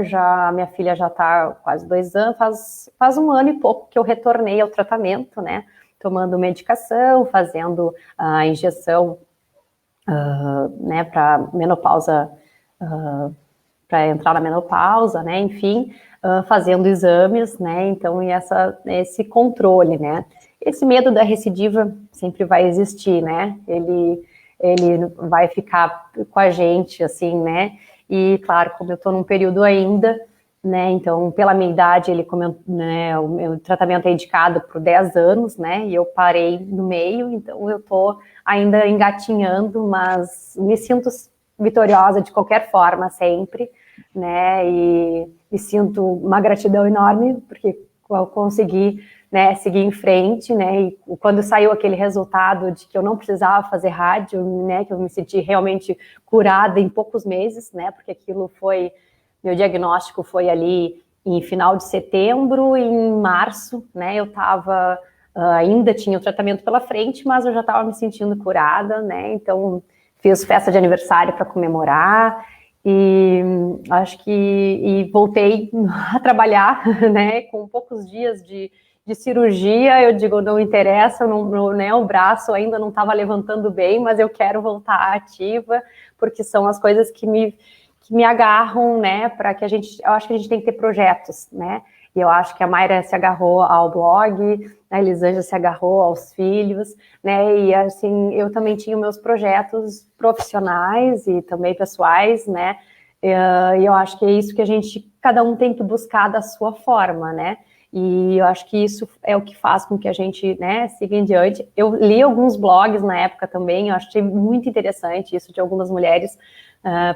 minha filha já está quase 2 anos, faz 1 ano e pouco que eu retornei ao tratamento, né? Tomando medicação, fazendo a injeção, né, para menopausa, para entrar na menopausa, né? Enfim, fazendo exames, né? Então, esse controle, né? Esse medo da recidiva sempre vai existir, né? Ele vai ficar com a gente, assim, né? E, claro, como eu estou num período ainda, né, então, pela minha idade, né, o meu tratamento é indicado por 10 anos, né, e eu parei no meio, então eu estou ainda engatinhando, mas me sinto vitoriosa de qualquer forma, sempre, né, e sinto uma gratidão enorme, porque eu consegui, né, seguir em frente, né, e quando saiu aquele resultado de que eu não precisava fazer rádio, né, que eu me senti realmente curada em poucos meses, né, porque meu diagnóstico foi ali em final de setembro, e em março, né, eu estava, ainda tinha o tratamento pela frente, mas eu já estava me sentindo curada, né, então fiz festa de aniversário para comemorar, e acho que voltei a trabalhar, né, com poucos dias de cirurgia, eu digo, não interessa, né, o braço ainda não estava levantando bem, mas eu quero voltar ativa, porque são as coisas que me agarram, né, para que eu acho que a gente tem que ter projetos, né, e eu acho que a Mayra se agarrou ao blog, a Elisângela se agarrou aos filhos, né, e assim, eu também tinha meus projetos profissionais e também pessoais, né, e eu acho que é isso que cada um tem que buscar da sua forma, né, e eu acho que isso é o que faz com que a gente, né, siga em diante. Eu li alguns blogs na época também, eu achei muito interessante isso de algumas mulheres.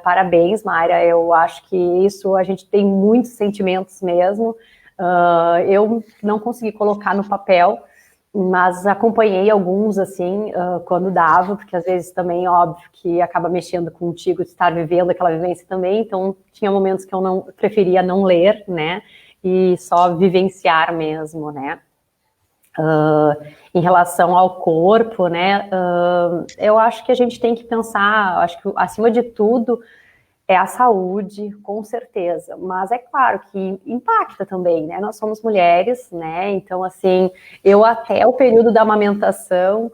Parabéns, Mayra, eu acho que isso, a gente tem muitos sentimentos mesmo. Eu não consegui colocar no papel, mas acompanhei alguns, assim, quando dava, porque às vezes também, óbvio, que acaba mexendo contigo, de estar vivendo aquela vivência também, então tinha momentos que eu não preferia não ler, né, e só vivenciar mesmo, né. Em relação ao corpo, né, eu acho que a gente tem que pensar, acho que acima de tudo é a saúde, com certeza, mas é claro que impacta também, né? Nós somos mulheres, né? Então, assim, eu até o período da amamentação,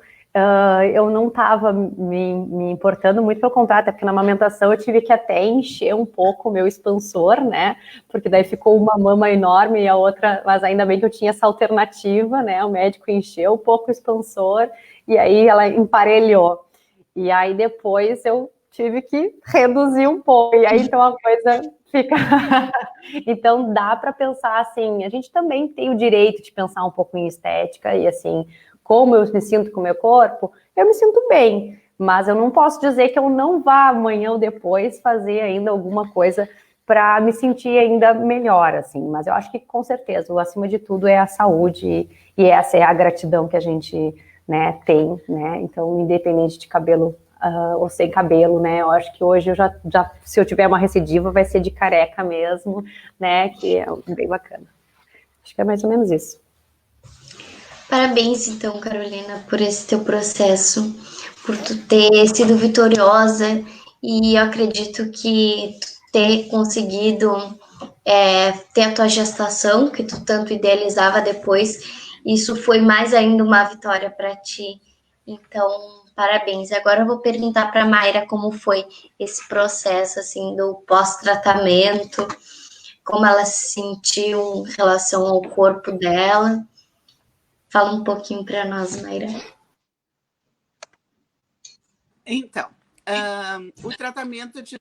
eu não estava me importando muito, pelo contrário, até porque na amamentação eu tive que até encher um pouco o meu expansor, né? Porque daí ficou uma mama enorme e a outra, mas ainda bem que eu tinha essa alternativa, né? O médico encheu um pouco o expansor e aí ela emparelhou. E aí depois eu tive que reduzir um pouco, e aí então a coisa fica. Então dá para pensar assim, a gente também tem o direito de pensar um pouco em estética, e assim, como eu me sinto com o meu corpo, eu me sinto bem, mas eu não posso dizer que eu não vá amanhã ou depois fazer ainda alguma coisa para me sentir ainda melhor, assim, mas eu acho que com certeza, o acima de tudo é a saúde, e essa é a gratidão que a gente, né, tem, né, então independente de cabelo ou sem cabelo, né? Eu acho que hoje eu já, se eu tiver uma recidiva, vai ser de careca mesmo, né? Que é bem bacana. Acho que é mais ou menos isso. Parabéns, então, Carolina, por esse teu processo, por tu ter sido vitoriosa, e eu acredito que tu ter conseguido ter a tua gestação, que tu tanto idealizava depois, isso foi mais ainda uma vitória para ti. Então, parabéns. Agora eu vou perguntar para a Mayra como foi esse processo assim do pós-tratamento, como ela se sentiu em relação ao corpo dela. Fala um pouquinho para nós, Mayra. Então, o tratamento de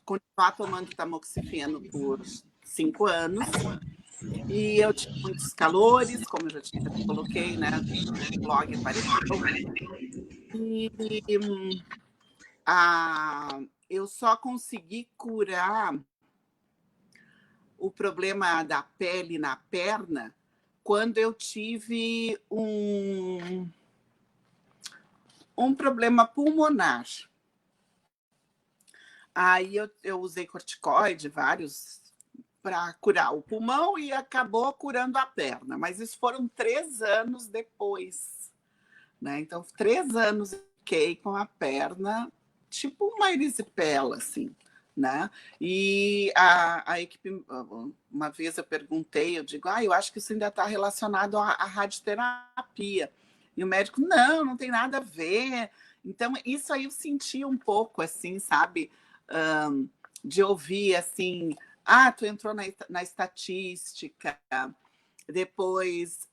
continuar tomando tamoxifeno por 5 anos, e eu tinha muitos calores, como eu já tinha coloquei, né? O blog apareceu. E eu só consegui curar o problema da pele na perna quando eu tive um problema pulmonar. Aí eu usei corticoide, vários, para curar o pulmão, e acabou curando a perna. Mas isso foram 3 anos depois, né? Então, 3 anos eu fiquei com a perna tipo uma erisipela, assim, né? E a equipe, uma vez eu perguntei, eu digo, eu acho que isso ainda está relacionado à radioterapia. E o médico, não tem nada a ver. Então, isso aí eu senti um pouco, assim, sabe? De ouvir, assim, tu entrou na estatística. Depois,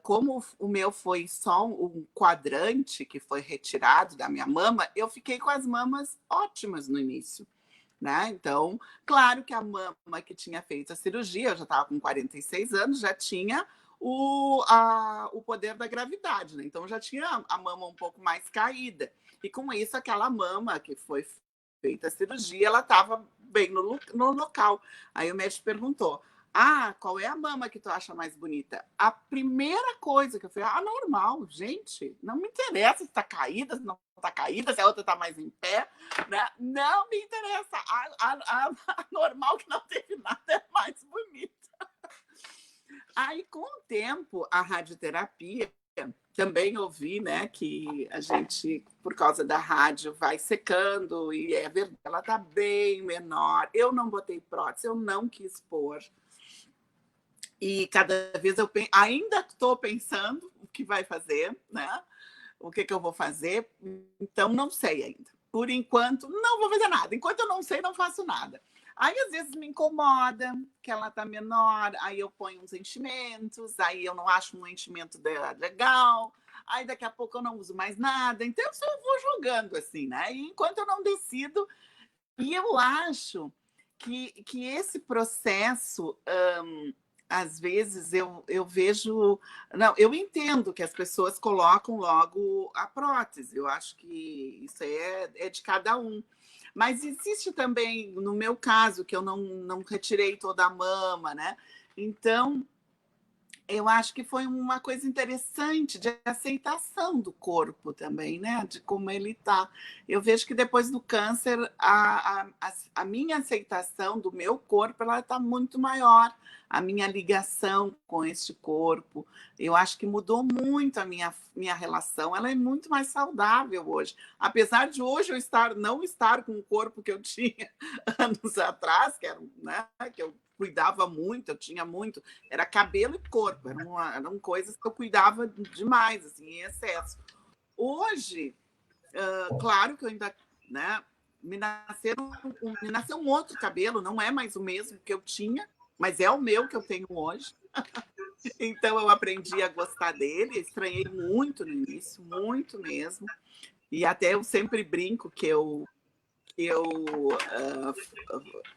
como o meu foi só um quadrante que foi retirado da minha mama, eu fiquei com as mamas ótimas no início, né? Então, claro que a mama que tinha feito a cirurgia, eu já estava com 46 anos, já tinha o poder da gravidade, né? Então já tinha a mama um pouco mais caída. E com isso, aquela mama que foi feita a cirurgia, ela estava bem no local. Aí o médico perguntou, qual é a mama que tu acha mais bonita? A primeira coisa que eu falei, normal, gente, não me interessa se está caída, se não está caída, se a outra está mais em pé, né? Não me interessa. A normal que não teve nada é mais bonita. Aí, com o tempo, a radioterapia, também ouvi, né, que a gente, por causa da rádio, vai secando, e é verdade, ela está bem menor. Eu não botei prótese, eu não quis pôr. E cada vez eu ainda estou pensando o que vai fazer, né? O que eu vou fazer, então não sei ainda. Por enquanto, não vou fazer nada. Enquanto eu não sei, não faço nada. Aí, às vezes, me incomoda que ela está menor, aí eu ponho uns enchimentos, aí eu não acho um enchimento legal, aí daqui a pouco eu não uso mais nada. Então, eu só vou jogando assim, né? E enquanto eu não decido, e eu acho que esse processo... às vezes eu vejo... Não, eu entendo que as pessoas colocam logo a prótese. Eu acho que isso é de cada um. Mas existe também, no meu caso, que eu não retirei toda a mama, né? Então, Eu acho que foi uma coisa interessante de aceitação do corpo também, né? De como ele está. Eu vejo que depois do câncer, a minha aceitação do meu corpo ela está muito maior. A minha ligação com este corpo. Eu acho que mudou muito a minha relação. Ela é muito mais saudável hoje. Apesar de hoje eu não estar com o corpo que eu tinha anos atrás, que era, né, que eu cuidava muito, eu tinha muito, era cabelo e corpo, eram coisas que eu cuidava demais, assim, em excesso. Hoje, claro que eu ainda, né, me nasceu um outro cabelo, não é mais o mesmo que eu tinha, mas é o meu que eu tenho hoje. Então eu aprendi a gostar dele, estranhei muito no início, muito mesmo. E até eu sempre brinco que eu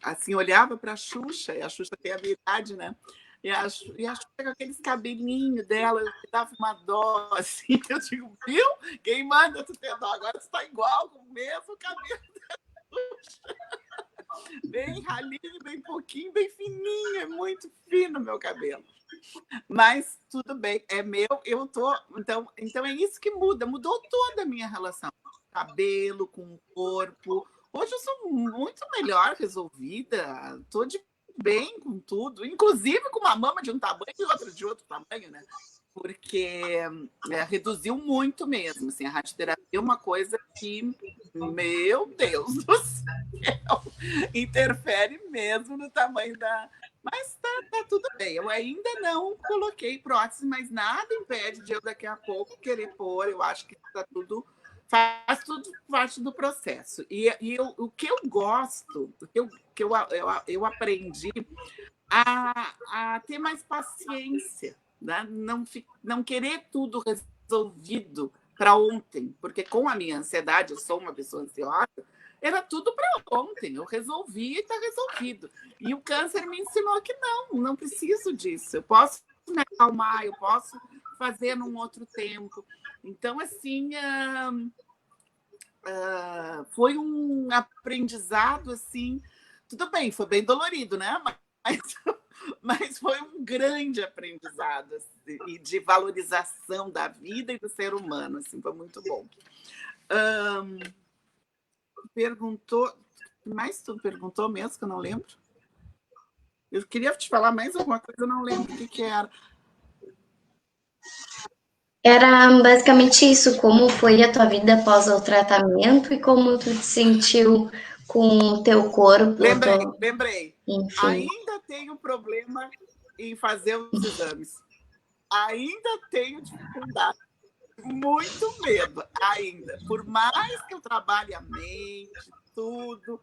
assim, olhava para a Xuxa, e a Xuxa tem a minha idade, né? E a Xuxa com aqueles cabelinhos dela, eu me dava uma dó, assim, eu digo, viu? Quem manda tu ter dó? Agora tu está igual, com o mesmo cabelo da Xuxa. Bem ralinho, bem pouquinho, bem fininho, é muito fino o meu cabelo. Mas tudo bem, é meu, eu tô. Então é isso que mudou toda a minha relação com o cabelo, com o corpo. Hoje eu sou muito melhor resolvida, estou de bem com tudo, inclusive com uma mama de um tamanho e outra de outro tamanho, né? Porque reduziu muito mesmo. Assim, a radioterapia é uma coisa que, meu Deus do céu, interfere mesmo no tamanho da. Mas tá tudo bem. Eu ainda não coloquei prótese, mas nada impede de eu daqui a pouco querer pôr. Eu acho que faz tudo parte do processo. O que eu gosto, o que eu aprendi a ter mais paciência, né? Não querer tudo resolvido para ontem, porque com a minha ansiedade, eu sou uma pessoa ansiosa, era tudo para ontem, eu resolvi e está resolvido. E o câncer me ensinou que não preciso disso, eu posso me acalmar, eu posso fazer num outro tempo. Então, assim, foi um aprendizado, assim, tudo bem, foi bem dolorido, né? Mas foi um grande aprendizado assim, e de valorização da vida e do ser humano, assim, foi muito bom. Mas tu perguntou mesmo, que eu não lembro? Eu queria te falar mais alguma coisa, eu não lembro o que era. Era basicamente isso, como foi a tua vida após o tratamento e como tu te sentiu com o teu corpo. Lembrei. Enfim. Ainda tenho problema em fazer os exames. Ainda tenho dificuldade. Muito medo, ainda. Por mais que eu trabalhe a mente, tudo,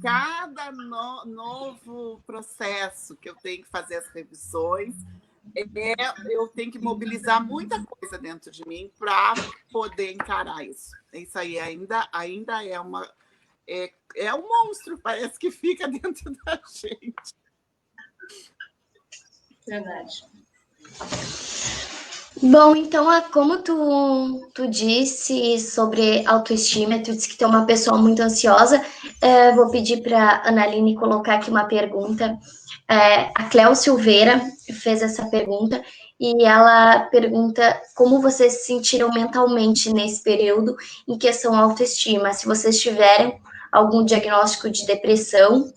cada novo processo que eu tenho que fazer as revisões, eu tenho que mobilizar muita coisa dentro de mim para poder encarar isso. Isso aí ainda é um monstro, parece que fica dentro da gente. Verdade. Bom, então, como tu disse sobre autoestima, tu disse que tu é uma pessoa muito ansiosa, vou pedir para a Analine colocar aqui uma pergunta. A Cléo Silveira fez essa pergunta e ela pergunta como vocês se sentiram mentalmente nesse período em questão à autoestima, se vocês tiveram algum diagnóstico de depressão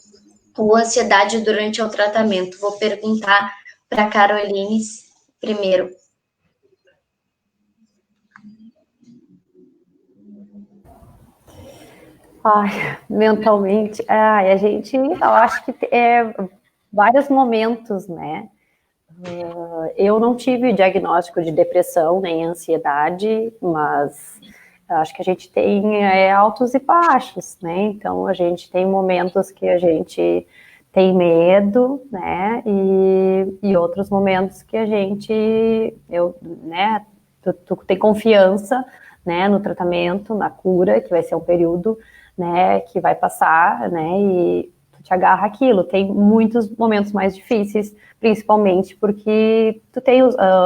ou ansiedade durante o tratamento. Vou perguntar para a Caroline primeiro. Ai, mentalmente, a gente, eu acho que vários momentos, né? Eu não tive diagnóstico de depressão nem ansiedade, mas acho que a gente tem altos e baixos, né? Então a gente tem momentos que a gente tem medo, né? E outros momentos que a gente, né? Tu tem confiança, né? No tratamento, na cura, que vai ser um período, né? Que vai passar, né? E tu te agarra aquilo. Tem muitos momentos mais difíceis, principalmente porque tu tem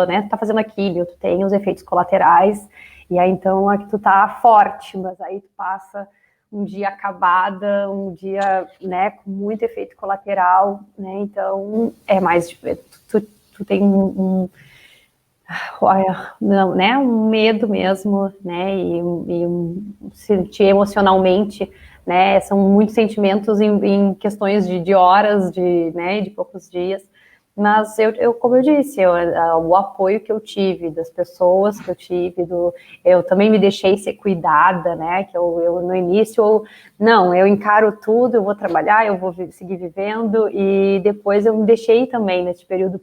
né? Tu tá fazendo a químio, tu tem os efeitos colaterais. E aí, então, aqui tu tá forte, mas aí tu passa um dia acabada, um dia, né, com muito efeito colateral, né, então é mais, tu tem não, né, um medo mesmo, né, e sentir emocionalmente, né, são muitos sentimentos em questões de horas, né, de poucos dias, mas como eu disse, o apoio que eu tive das pessoas que eu tive, eu também me deixei ser cuidada, né, que eu no início, não, eu encaro tudo, eu vou trabalhar, eu vou seguir vivendo, e depois eu me deixei também nesse período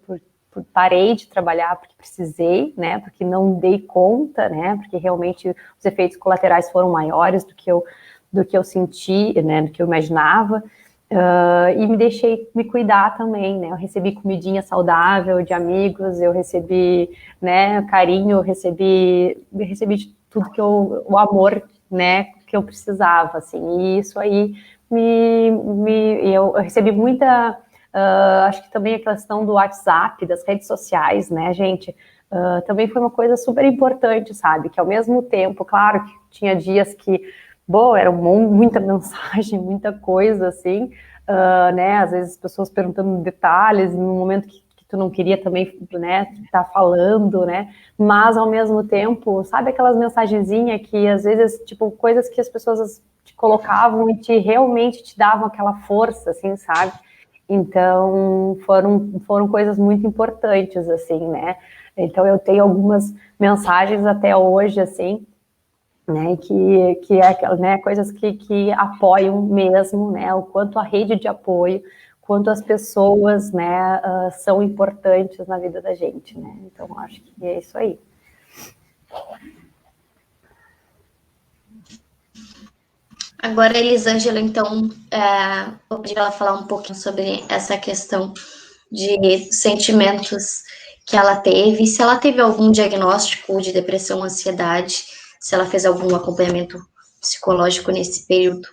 parei de trabalhar porque precisei, né, porque não dei conta, né, porque realmente os efeitos colaterais foram maiores do que eu senti, né, do que eu imaginava, e me deixei me cuidar também, né, eu recebi comidinha saudável de amigos, eu recebi, né, carinho, eu recebi de tudo o amor, né, que eu precisava, assim, e isso aí eu recebi muita. Acho que também a questão do WhatsApp, das redes sociais, né, gente, também foi uma coisa super importante, sabe, que ao mesmo tempo, claro que tinha dias que, era muita mensagem, muita coisa, assim, né, às vezes as pessoas perguntando detalhes, no momento que tu não queria também, né, tá falando, né, mas ao mesmo tempo, sabe aquelas mensagenzinhas que às vezes, tipo, coisas que as pessoas te colocavam e realmente te davam aquela força, assim, sabe? Então, foram coisas muito importantes, assim, né? Então, eu tenho algumas mensagens até hoje, assim, né, que é, né, coisas que apoiam mesmo, né, o quanto a rede de apoio, quanto as pessoas, né, são importantes na vida da gente, né? Então, acho que é isso aí. Agora, a Elisângela, então, vou pedir ela falar um pouquinho sobre essa questão de sentimentos que ela teve, se ela teve algum diagnóstico de depressão, ansiedade, se ela fez algum acompanhamento psicológico nesse período.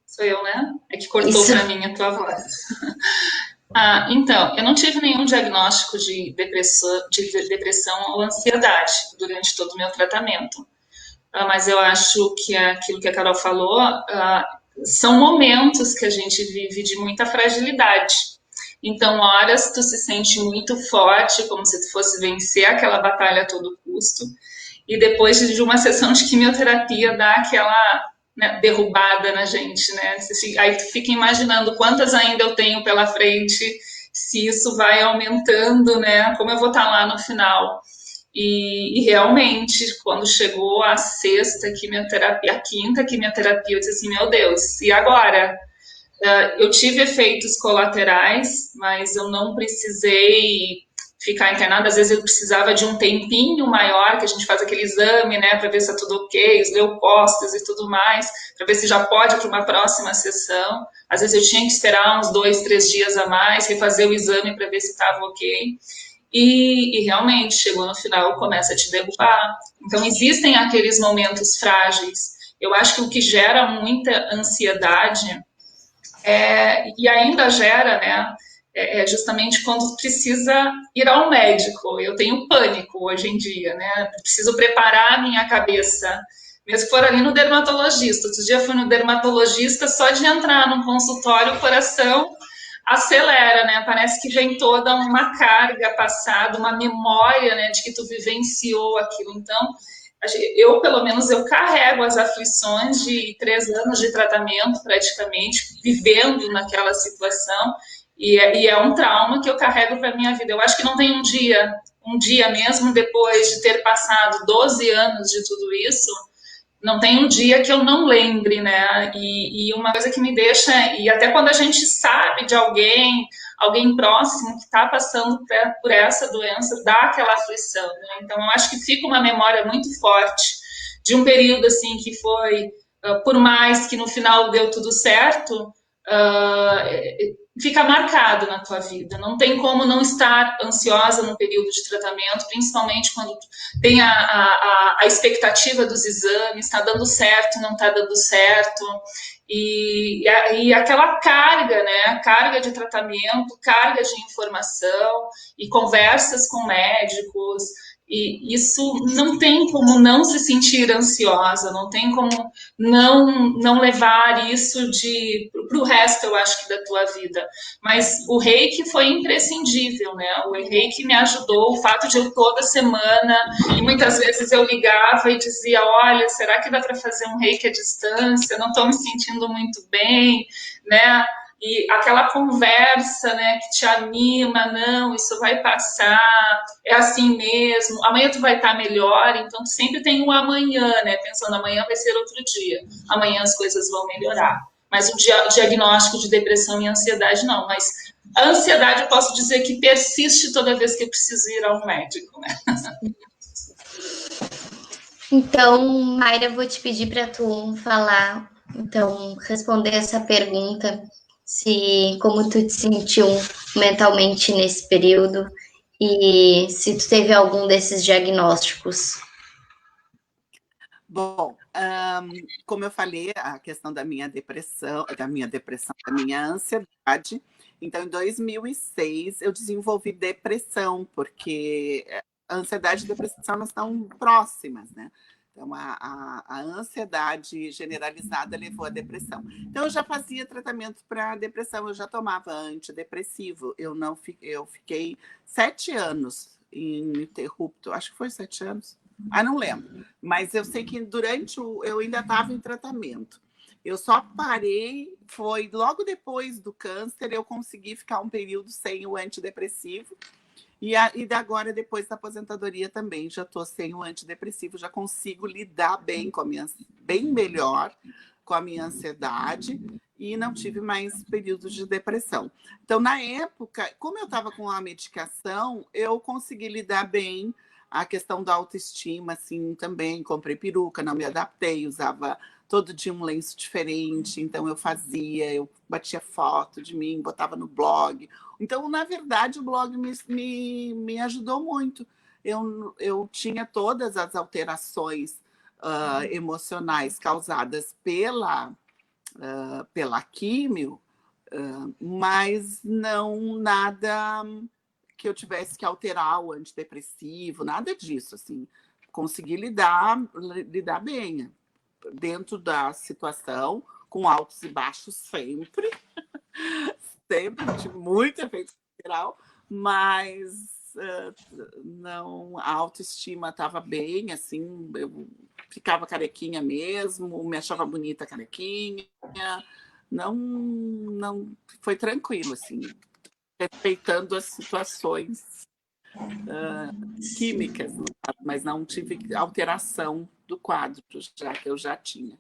Sou eu, né? É que cortou para mim a tua voz. Então, eu não tive nenhum diagnóstico de depressão ou ansiedade durante todo o meu tratamento. Mas eu acho que aquilo que a Carol falou são momentos que a gente vive de muita fragilidade. Então, horas tu se sente muito forte, como se tu fosse vencer aquela batalha a todo custo, e depois de uma sessão de quimioterapia dá aquela, né, derrubada na gente, né? Aí tu fica imaginando quantas ainda eu tenho pela frente, se isso vai aumentando, né? Como eu vou estar lá no final. E realmente, quando chegou a sexta quimioterapia, a quinta quimioterapia, eu disse assim, meu Deus, e agora? Eu tive efeitos colaterais, mas eu não precisei ficar internada. Às vezes eu precisava de um tempinho maior, que a gente faz aquele exame, né, para ver se está tudo ok, os leucócitos e tudo mais, para ver se já pode ir para uma próxima sessão. Às vezes eu tinha que esperar uns 2, 3 dias a mais, refazer o exame para ver se estava ok. E realmente, chegou no final, começa a te derrubar. Então, existem aqueles momentos frágeis. Eu acho que o que gera muita ansiedade, e ainda gera, né, é justamente quando precisa ir ao médico. Eu tenho pânico hoje em dia, né? Preciso preparar a minha cabeça. Mesmo que for ali no dermatologista. Outro dia fui no dermatologista, só de entrar num consultório, o coração acelera, né? Parece que vem toda uma carga passada, uma memória, né, de que tu vivenciou aquilo. Então, eu, pelo menos, eu carrego as aflições de 3 anos de tratamento, praticamente, vivendo naquela situação, e é um trauma que eu carrego para a minha vida. Eu acho que não tem um dia mesmo depois de ter passado 12 anos de tudo isso, não tem um dia que eu não lembre, né? E uma coisa que me deixa, e até quando a gente sabe de alguém próximo que está passando por essa doença, dá aquela aflição, né? Então, eu acho que fica uma memória muito forte de um período, assim, que foi, por mais que no final deu tudo certo, fica marcado na tua vida. Não tem como não estar ansiosa no período de tratamento, principalmente quando tem a expectativa dos exames, está dando certo, não está dando certo. E aquela carga, né? Carga de tratamento, carga de informação e conversas com médicos. E isso não tem como não se sentir ansiosa, não tem como não levar isso para o resto, eu acho que da tua vida. Mas o reiki foi imprescindível, né? O reiki me ajudou, o fato de eu toda semana, e muitas vezes eu ligava e dizia, olha, será que dá para fazer um reiki à distância? Não estou me sentindo muito bem, né? E aquela conversa, né, que te anima, não, isso vai passar, é assim mesmo, amanhã tu vai estar melhor, então tu sempre tem um amanhã, né, pensando amanhã vai ser outro dia, amanhã as coisas vão melhorar. Mas o diagnóstico de depressão e ansiedade não, mas a ansiedade eu posso dizer que persiste toda vez que eu preciso ir ao médico, né? Então, Mayra, eu vou te pedir para tu falar, então, responder essa pergunta, se como tu te sentiu mentalmente nesse período e se tu teve algum desses diagnósticos. Bom, como eu falei, a questão da minha depressão, da minha ansiedade. Então, em 2006, eu desenvolvi depressão, porque a ansiedade e a depressão elas estão próximas, né? Então, a ansiedade generalizada levou à depressão. Então, eu já fazia tratamento para depressão, eu já tomava antidepressivo. Eu fiquei 7 anos ininterrupto, acho que foi 7 anos. Não lembro. Mas eu sei que eu ainda estava em tratamento. Eu só parei, foi logo depois do câncer, eu consegui ficar um período sem o antidepressivo. E agora, depois da aposentadoria também, já estou sem o antidepressivo, já consigo lidar bem bem melhor com a minha ansiedade e não tive mais períodos de depressão. Então, na época, como eu estava com a medicação, eu consegui lidar bem. A questão da autoestima, assim, também. Comprei peruca, não me adaptei, usava todo dia um lenço diferente, então eu batia foto de mim, botava no blog. Então, na verdade, o blog me ajudou muito. Eu tinha todas as alterações emocionais causadas pela químio, mas não nada que eu tivesse que alterar o antidepressivo, nada disso, assim. Consegui lidar bem dentro da situação, com altos e baixos sempre. Sempre tive muito efeito colateral, mas não, a autoestima estava bem, assim, eu ficava carequinha mesmo, me achava bonita carequinha, não foi tranquilo, assim, respeitando as situações químicas, mas não tive alteração do quadro, já que eu já tinha.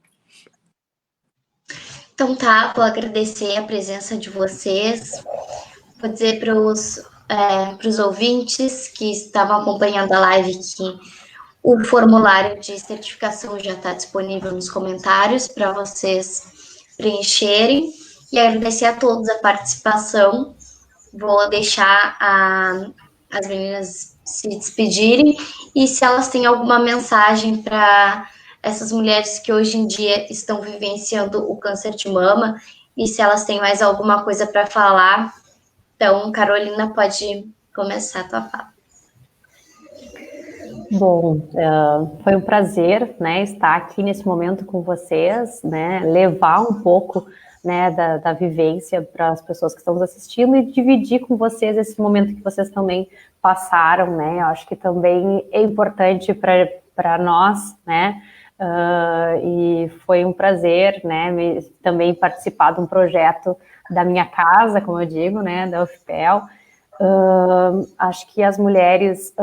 Então tá, vou agradecer a presença de vocês. Vou dizer para os ouvintes que estavam acompanhando a live que o formulário de certificação já está disponível nos comentários para vocês preencherem. E agradecer a todos a participação. Vou deixar as meninas se despedirem e se elas têm alguma mensagem para essas mulheres que hoje em dia estão vivenciando o câncer de mama e se elas têm mais alguma coisa para falar. Então, Carolina, pode começar a tua fala. Bom, foi um prazer, né, estar aqui nesse momento com vocês, né, levar um pouco, né, da vivência para as pessoas que estão nos assistindo e dividir com vocês esse momento que vocês também passaram, né, eu acho que também é importante para nós, né, e foi um prazer, né, também participar de um projeto da minha casa, como eu digo, né, da UFPEL. Acho que as mulheres,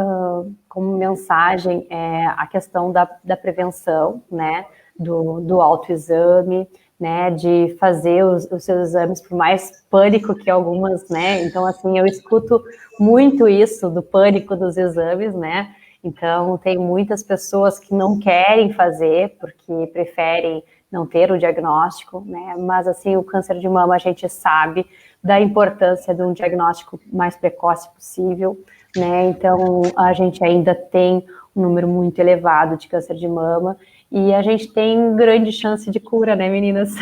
como mensagem, é a questão da prevenção, né, do autoexame, né, de fazer os seus exames, por mais pânico que algumas, né, então, assim, eu escuto muito isso do pânico dos exames, né, então tem muitas pessoas que não querem fazer, porque preferem não ter o diagnóstico, né, mas, assim, o câncer de mama a gente sabe da importância de um diagnóstico mais precoce possível, né, então a gente ainda tem um número muito elevado de câncer de mama, e a gente tem grande chance de cura, né, meninas?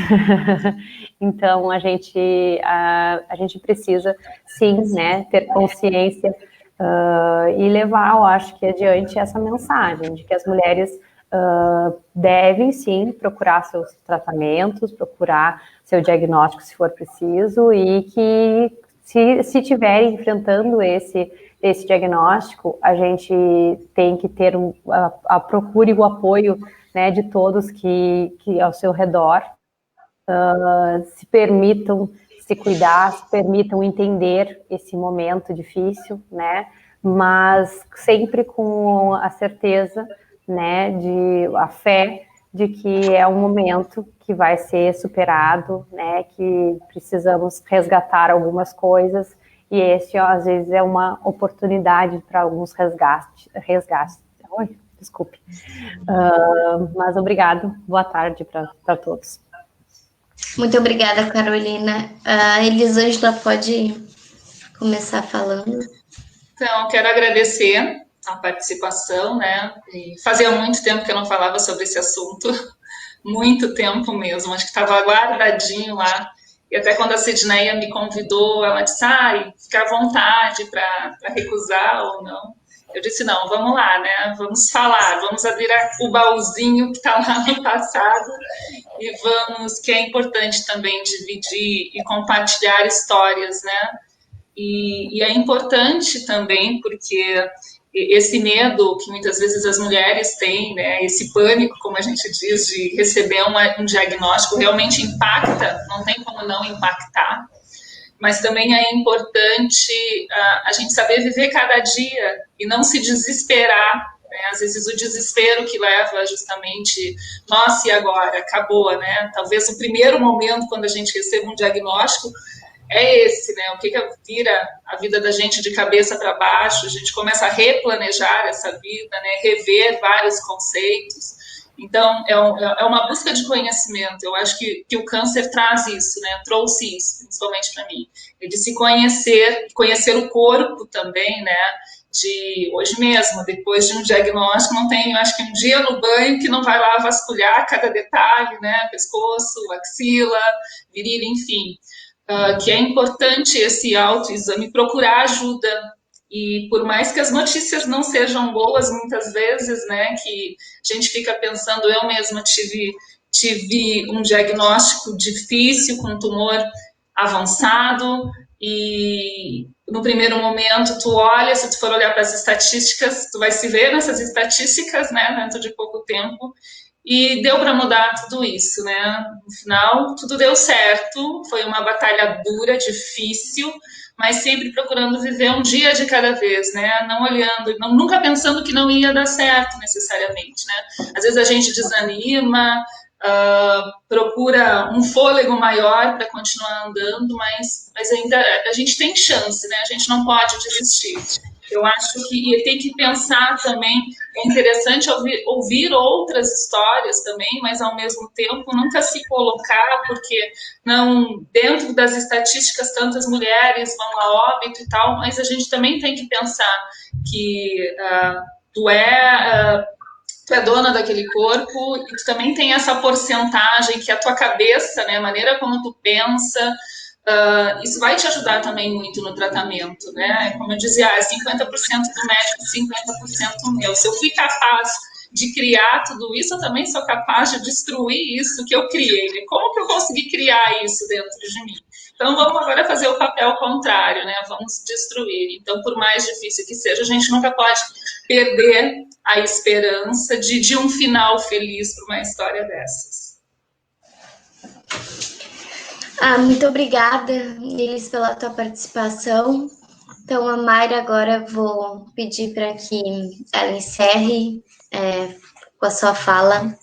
Então, a gente precisa, sim, né, ter consciência e levar, eu acho que adiante essa mensagem de que as mulheres devem sim procurar seus tratamentos, procurar seu diagnóstico se for preciso, e que se estiverem enfrentando esse diagnóstico, a gente tem que ter a procura e o apoio, né, de todos que ao seu redor se permitam se cuidar, se permitam entender esse momento difícil, né, mas sempre com a certeza, né, a fé de que é um momento que vai ser superado, né, que precisamos resgatar algumas coisas, e esse, às vezes, é uma oportunidade para alguns resgates. Oi, desculpe. Mas obrigado, boa tarde para todos. Muito obrigada, Carolina. A Elisângela pode começar falando. Então, quero agradecer a participação, né? E fazia muito tempo que eu não falava sobre esse assunto, muito tempo mesmo, acho que estava guardadinho lá. E até quando a Sidneia me convidou, ela disse, fica à vontade para recusar ou não. Eu disse, não, vamos lá, né? Vamos falar, vamos abrir o baúzinho que está lá no passado e vamos, que é importante também dividir e compartilhar histórias, né? E é importante também porque esse medo que muitas vezes as mulheres têm, né, esse pânico, como a gente diz, de receber um diagnóstico, realmente impacta, não tem como não impactar, mas também é importante a gente saber viver cada dia e não se desesperar, né? Às vezes o desespero que leva justamente, nossa, e agora? Acabou, né? Talvez o primeiro momento quando a gente recebe um diagnóstico é esse, né? O que vira a vida da gente de cabeça para baixo, a gente começa a replanejar essa vida, né? Rever vários conceitos. Então, é uma busca de conhecimento. Eu acho que o câncer traz isso, né? Trouxe isso, principalmente para mim. De se conhecer o corpo também, né? De hoje mesmo, depois de um diagnóstico, não tem, eu acho que um dia no banho que não vai lá vasculhar cada detalhe, né? Pescoço, axila, virilha, enfim. Que é importante esse autoexame, procurar ajuda. E por mais que as notícias não sejam boas, muitas vezes, né, que a gente fica pensando, eu mesma tive um diagnóstico difícil com tumor avançado, e no primeiro momento tu olha, se tu for olhar para as estatísticas, tu vai se ver nessas estatísticas, né, dentro de pouco tempo, e deu para mudar tudo isso, né? No final, tudo deu certo, foi uma batalha dura, difícil, mas sempre procurando viver um dia de cada vez, né? Não olhando, nunca pensando que não ia dar certo necessariamente, né? Às vezes a gente desanima, procura um fôlego maior para continuar andando, mas ainda a gente tem chance, né? A gente não pode desistir. Eu acho que tem que pensar também, é interessante ouvir outras histórias também, mas ao mesmo tempo nunca se colocar, porque não, dentro das estatísticas tantas mulheres vão a óbito e tal, mas a gente também tem que pensar que tu é dona daquele corpo e tu também tem essa porcentagem que a tua cabeça, né, a maneira como tu pensa, isso vai te ajudar também muito no tratamento, né? Como eu dizia, 50% do médico, 50% meu. Se eu fui capaz de criar tudo isso, eu também sou capaz de destruir isso que eu criei, né? Como que eu consegui criar isso dentro de mim? Então, vamos agora fazer o papel contrário, né? Vamos destruir. Então, por mais difícil que seja, a gente nunca pode perder a esperança de um final feliz para uma história dessas. Muito obrigada, Elis, pela tua participação. Então, a Mayra, agora vou pedir para que ela encerre com a sua fala.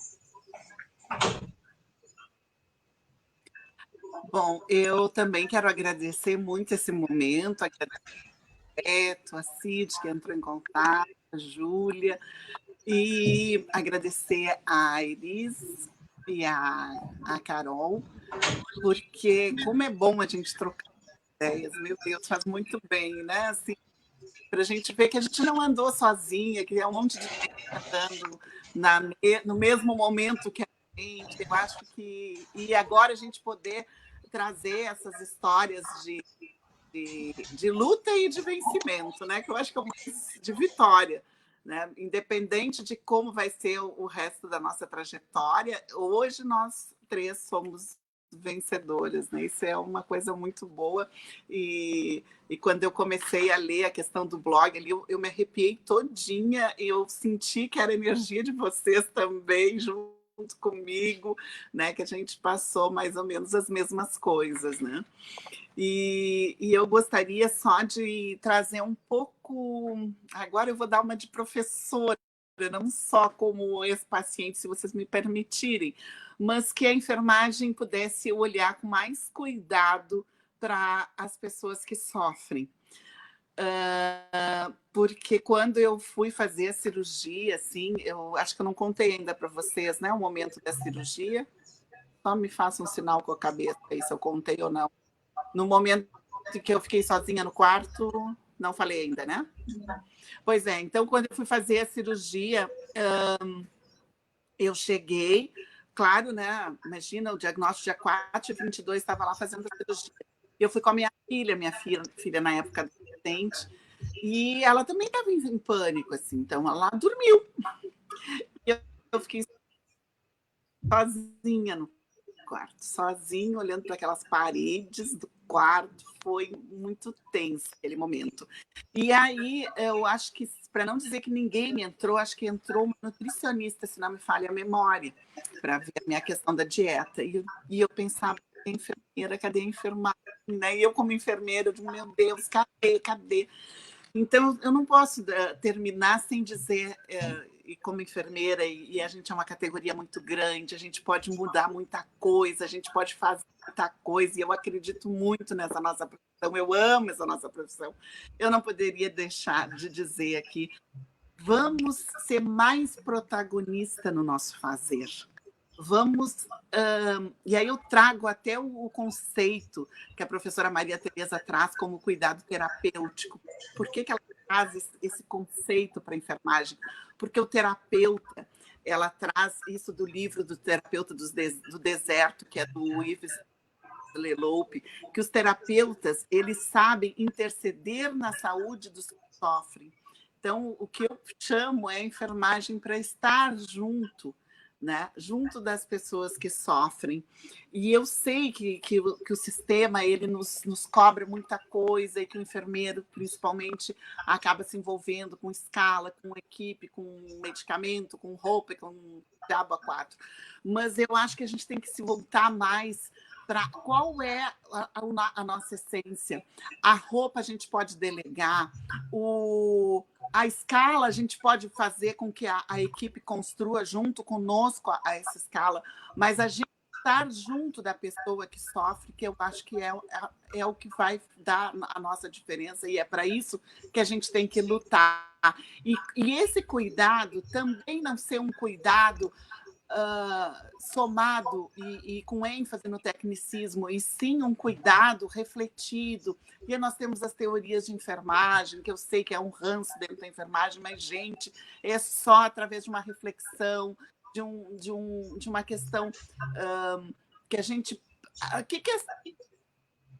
Bom, eu também quero agradecer muito esse momento, a Cid, que entrou em contato, a Júlia, e agradecer a Elis e a Carol, porque como é bom a gente trocar ideias, meu Deus, faz muito bem, né? Assim, para a gente ver que a gente não andou sozinha, que é um monte de gente andando no mesmo momento que a gente. Eu acho que... E agora a gente poder trazer essas histórias de luta e de vencimento, né? Que eu acho que é mais de vitória, né? Independente de como vai ser o resto da nossa trajetória, hoje nós três somos vencedoras, né? Isso é uma coisa muito boa. E quando eu comecei a ler a questão do blog, ali, eu me arrepiei todinha e eu senti que era a energia de vocês também, junto comigo, né? Que a gente passou mais ou menos as mesmas coisas, né? E eu gostaria só de trazer um pouco... Agora eu vou dar uma de professora, não só como ex-paciente, se vocês me permitirem, mas que a enfermagem pudesse olhar com mais cuidado para as pessoas que sofrem. Porque quando eu fui fazer a cirurgia, assim, eu acho que eu não contei ainda para vocês, né, o momento da cirurgia. Só me faça um sinal com a cabeça aí se eu contei ou não. No momento que eu fiquei sozinha no quarto, não falei ainda, né? Pois é, então quando eu fui fazer a cirurgia, eu cheguei, claro, né? Imagina, o diagnóstico dia 4/22 estava lá fazendo a cirurgia. Eu fui com a minha filha na época adolescente, e ela também estava em pânico, assim, então ela dormiu. E eu fiquei sozinha no quarto, sozinha, olhando para aquelas paredes do quarto. Foi muito tenso aquele momento. E aí, eu acho que, para não dizer que ninguém entrou, acho que entrou uma nutricionista, se não me falha a memória, para ver a minha questão da dieta. E eu pensava, enfermeira, cadê a enfermagem? Né? E eu, como enfermeira, eu digo, meu Deus, cadê? Então, eu não posso terminar sem dizer, e como enfermeira, e a gente é uma categoria muito grande, a gente pode mudar muita coisa, a gente pode fazer muita coisa, e eu acredito muito nessa nossa profissão, eu amo essa nossa profissão. Eu não poderia deixar de dizer aqui, vamos ser mais protagonista no nosso fazer. Vamos... e aí eu trago até o conceito que a professora Maria Tereza traz como cuidado terapêutico. Por que ela traz esse conceito para a enfermagem? Porque o terapeuta, ela traz isso do livro do terapeuta do deserto, que é do Yves Leloup, que os terapeutas, eles sabem interceder na saúde dos que sofrem. Então, o que eu chamo é a enfermagem para estar junto, né? Junto das pessoas que sofrem. E eu sei que o sistema ele nos cobra muita coisa, e que o enfermeiro, principalmente, acaba se envolvendo com escala, com equipe, com medicamento, com roupa, com diabo a quatro. Mas eu acho que a gente tem que se voltar mais para qual é a nossa essência. A roupa a gente pode delegar, a escala a gente pode fazer com que a equipe construa junto conosco a essa escala, mas a gente estar junto da pessoa que sofre, que eu acho que é o que vai dar a nossa diferença, e é para isso que a gente tem que lutar. E esse cuidado também não ser um cuidado somado e com ênfase no tecnicismo, e sim um cuidado refletido. E nós temos as teorias de enfermagem, que eu sei que é um ranço dentro da enfermagem, mas, gente, é só através de uma reflexão, de uma questão que a gente... que as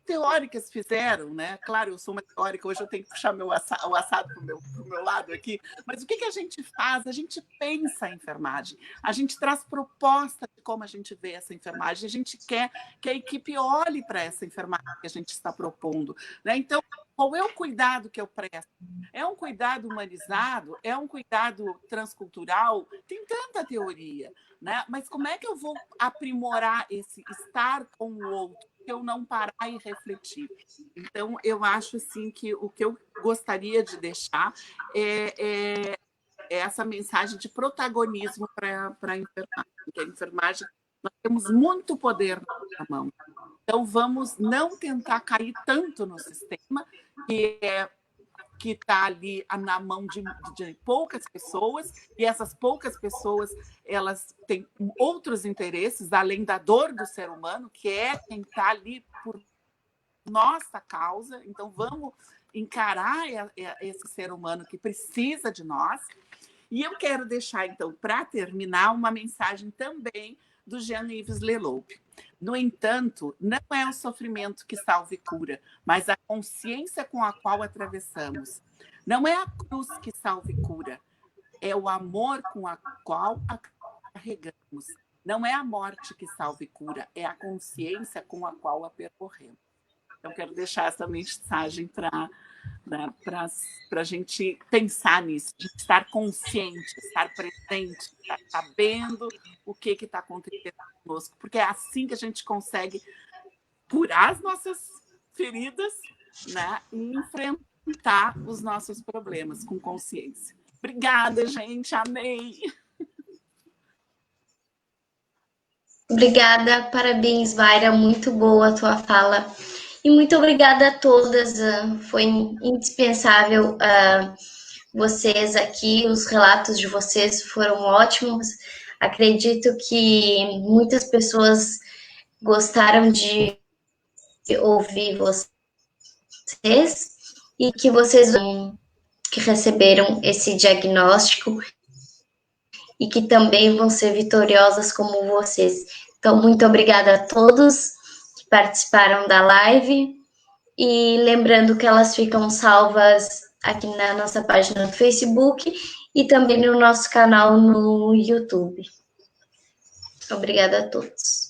teóricas fizeram, né? Claro, eu sou uma teórica, hoje eu tenho que puxar o assado para o meu lado aqui, mas o que a gente faz? A gente pensa a enfermagem, a gente traz proposta de como a gente vê essa enfermagem, a gente quer que a equipe olhe para essa enfermagem que a gente está propondo, né? Então, qual é o cuidado que eu presto? É um cuidado humanizado? É um cuidado transcultural? Tem tanta teoria, né? Mas como é que eu vou aprimorar esse estar com o outro, se eu não parar e refletir? Então, eu acho assim, que o que eu gostaria de deixar é essa mensagem de protagonismo para a enfermagem. Porque a enfermagem, nós temos muito poder na nossa mão. Então, vamos não tentar cair tanto no sistema, que está ali na mão de poucas pessoas, e essas poucas pessoas, elas têm outros interesses, além da dor do ser humano, que é quem está ali por nossa causa. Então, vamos encarar esse ser humano que precisa de nós. E eu quero deixar, então, para terminar, uma mensagem também do Jean-Yves Leloup. No entanto, não é o sofrimento que salva e cura, mas a consciência com a qual atravessamos. Não é a cruz que salva e cura, é o amor com a qual a carregamos. Não é a morte que salva e cura, é a consciência com a qual a percorremos. Então, quero deixar essa mensagem para a gente pensar nisso, de estar consciente, estar presente, estar sabendo o que está acontecendo conosco, porque é assim que a gente consegue curar as nossas feridas, né, e enfrentar os nossos problemas com consciência. Obrigada, gente, amei! Obrigada, parabéns, Vaira, muito boa a tua fala. E muito obrigada a todas, foi indispensável vocês aqui, os relatos de vocês foram ótimos. Acredito que muitas pessoas gostaram de ouvir vocês e que vocês que receberam esse diagnóstico e que também vão ser vitoriosas como vocês. Então, muito obrigada a todos que participaram da live e lembrando que elas ficam salvas aqui na nossa página do Facebook e também no nosso canal no YouTube. Obrigada a todos.